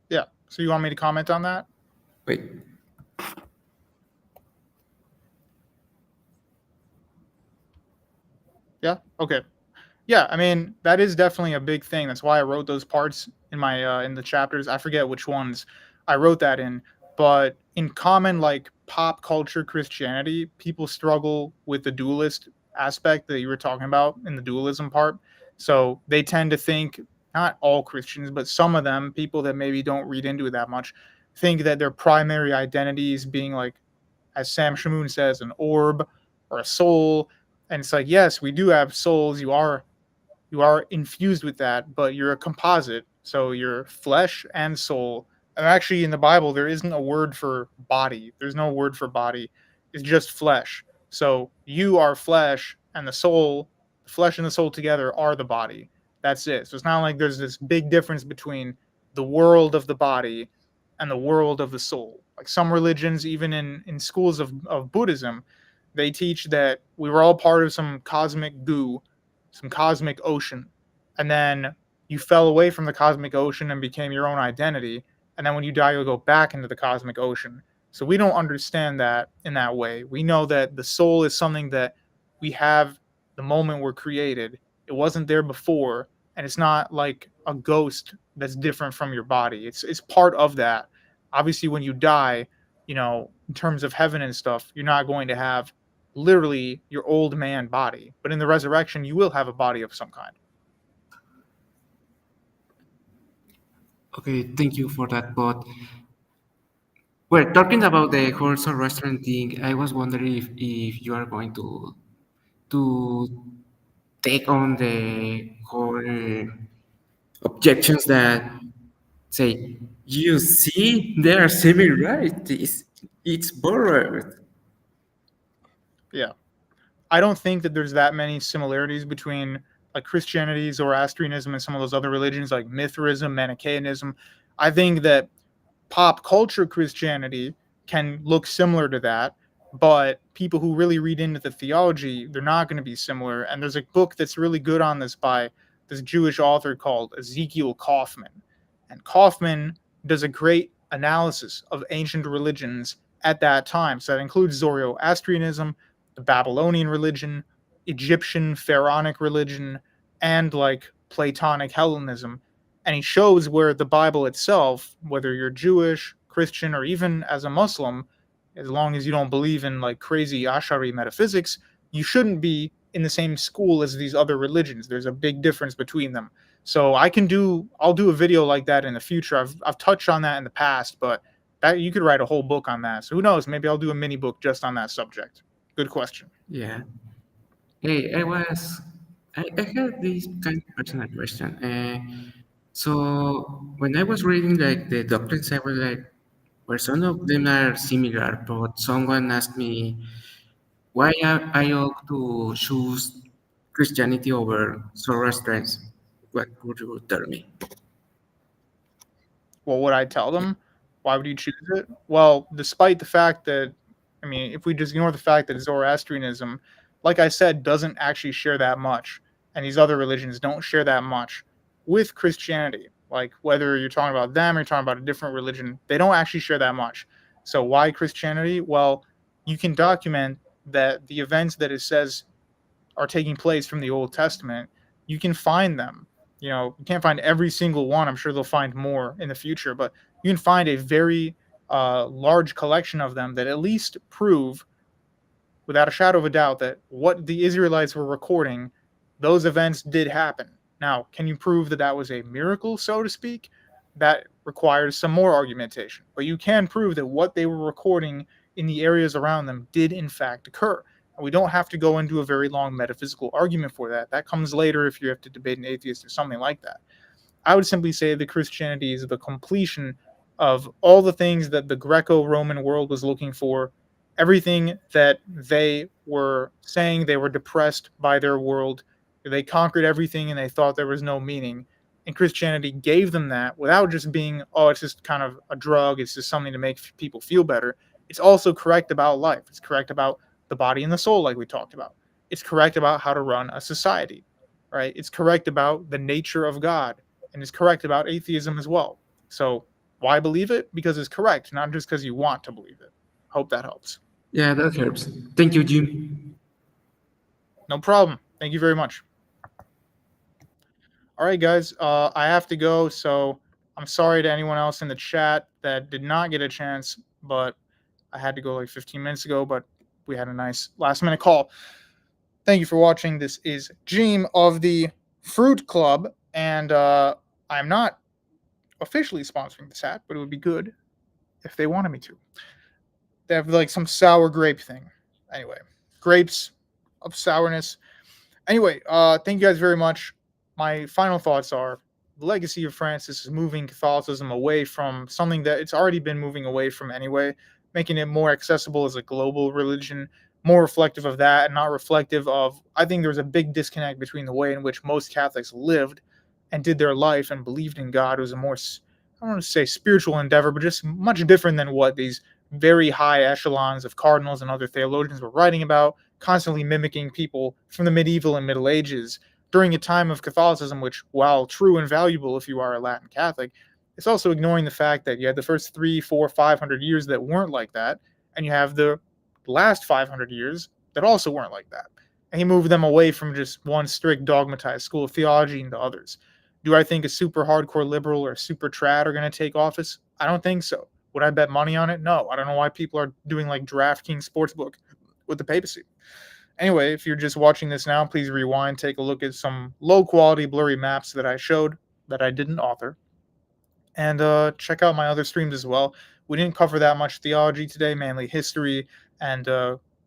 Yeah. So you want me to comment on that? Wait. Yeah. Okay. Yeah, I mean that is definitely a big thing. That's why I wrote those parts in my in the chapters. I forget which ones I wrote that in, but in common like pop culture Christianity, people struggle with the dualist aspect that you were talking about in the dualism part. So they tend to think, not all Christians, but some of them, people that maybe don't read into it that much, think that their primary identity is being like, as Sam Shamoon says, an orb or a soul. And it's like, yes, we do have souls. You are infused with that, but you're a composite. So you're flesh and soul. And actually, in the Bible, there isn't a word for body. There's no word for body. It's just flesh. So you are flesh, and the flesh and the soul together are the body. That's it. So it's not like there's this big difference between the world of the body and the world of the soul. Like some religions, even in schools of Buddhism, they teach that we were all part of some cosmic goo, some cosmic ocean, and then you fell away from the cosmic ocean and became your own identity, and then when you die you'll go back into the cosmic ocean. So we don't understand that in that way. We know that the soul is something that we have the moment we're created. It wasn't there before, and it's not like a ghost that's different from your body. It's part of that. Obviously when you die, in terms of heaven and stuff, you're not going to have literally your old man body, but in the resurrection you will have a body of some kind. Okay, thank you for that. But well, talking about the whole restaurant thing, I was wondering if you are going to take on the whole objections that say You see, they are similarities. It's borrowed. Yeah. I don't think that there's that many similarities between like Christianity, Zoroastrianism, and some of those other religions like Mithraism, Manichaeanism. I think that pop culture Christianity can look similar to that, but people who really read into the theology, they're not going to be similar. And there's a book that's really good on this by this Jewish author called Ezekiel Kaufman. And Kaufman does a great analysis of ancient religions at that time. So that includes Zoroastrianism, the Babylonian religion, Egyptian pharaonic religion, and like Platonic Hellenism. And he shows where the Bible itself, whether you're Jewish, Christian, or even as a Muslim, as long as you don't believe in like crazy Ash'ari metaphysics, you shouldn't be in the same school as these other religions. There's a big difference between them. So I'll do a video like that in the future. I've touched on that in the past, but that you could write a whole book on that. So who knows? Maybe I'll do a mini book just on that subject. Good question. Yeah. Hey, I had this kind of personal question. So when I was reading like the doctrines, I was like, well, some of them are similar, but someone asked me why I ought to choose Christianity over Zoroastrianism. What would you tell me? What would I tell them? Why would you choose it? Well, despite the fact that, I mean, if we just ignore the fact that Zoroastrianism, like I said, doesn't actually share that much, and these other religions don't share that much with Christianity, like whether you're talking about them or you're talking about a different religion, they don't actually share that much. So why Christianity? Well, you can document that the events that it says are taking place from the Old Testament, you can find them. You know, you can't find every single one. I'm sure they'll find more in the future, but you can find a very large collection of them that at least prove, without a shadow of a doubt, that what the Israelites were recording, those events did happen. Now, can you prove that that was a miracle, so to speak? That requires some more argumentation. But you can prove that what they were recording in the areas around them did, in fact, occur. And we don't have to go into a very long metaphysical argument for that. That comes later if you have to debate an atheist or something like that. I would simply say that Christianity is the completion of all the things that the Greco-Roman world was looking for, everything that they were saying they were depressed by their world. They conquered everything and they thought there was no meaning. And Christianity gave them that without just being, oh, it's just kind of a drug, it's just something to make people feel better. It's also correct about life. It's correct about the body and the soul, like we talked about. It's correct about how to run a society, right? It's correct about the nature of God, and it's correct about atheism as well. So why believe it? Because it's correct, not just because you want to believe it. Hope that helps. Yeah, that helps. Thank you, Jim. No problem. Thank you very much. All right, guys. I have to go, so I'm sorry to anyone else in the chat that did not get a chance, but I had to go like 15 minutes ago, but we had a nice last-minute call. Thank you for watching. This is Jim of the Fruit Club, and I'm not officially sponsoring this hat, but it would be good if they wanted me to. They have like some sour grape thing. Anyway, grapes of sourness. Anyway, thank you guys very much. My final thoughts are the legacy of Francis is moving Catholicism away from something that it's already been moving away from anyway, making it more accessible as a global religion, more reflective of that and not reflective of, I think there's a big disconnect between the way in which most Catholics lived and did their life and believed in God. It was a more, I don't want to say spiritual endeavor, but just much different than what these very high echelons of cardinals and other theologians were writing about, constantly mimicking people from the medieval and Middle Ages during a time of Catholicism, which, while true and valuable if you are a Latin Catholic, it's also ignoring the fact that you had the first 300, 400, 500 years that weren't like that, and you have the last 500 years that also weren't like that. And he moved them away from just one strict dogmatized school of theology into others. Do I think a super hardcore liberal or a super trad are going to take office? I don't think so. Would I bet money on it? No. I don't know why people are doing like DraftKings Sportsbook with the papacy. Anyway, if you're just watching this now, please rewind, take a look at some low-quality, blurry maps that I showed that I didn't author, and check out my other streams as well. We didn't cover that much theology today, mainly history, and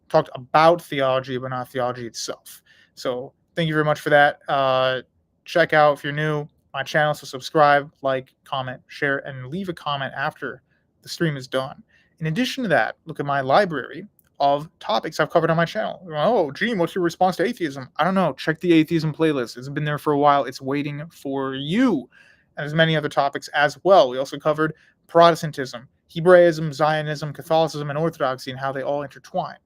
talked about theology, but not theology itself. So thank you very much for that. Check out, if you're new, my channel. So subscribe, like, comment, share, and leave a comment after the stream is done. In addition to that, look at my library of topics I've covered on my channel. Oh, Gene, what's your response to atheism? I don't know. Check the atheism playlist. It's been there for a while. It's waiting for you. And there's many other topics as well. We also covered Protestantism, Hebraism, Zionism, Catholicism, and Orthodoxy, and how they all intertwine.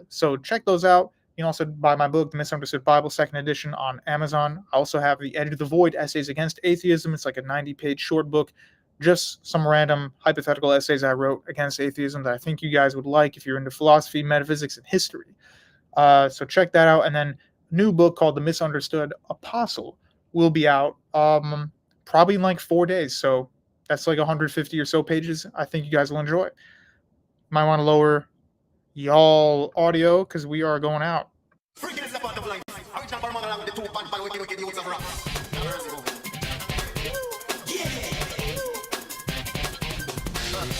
So check those out. You can also buy my book, The Misunderstood Bible, 2nd edition, on Amazon. I also have the Edit the Void, Essays Against Atheism. It's like a 90-page short book, just some random hypothetical essays I wrote against atheism that I think you guys would like if you're into philosophy, metaphysics, and history. So check that out. And then a new book called The Misunderstood Apostle will be out probably in like 4 days. So that's like 150 or so pages. I think you guys will enjoy it. Might want to lower y'all audio because we are going out.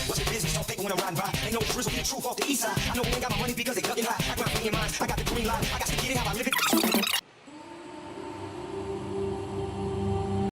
What's your business? Don't fake it when I'm riding by. Ain't no drizzle, the truth off the east side. I know we ain't got my money because they ducking high. I grind for me and mine. I got the green light. I got to get it how I live it.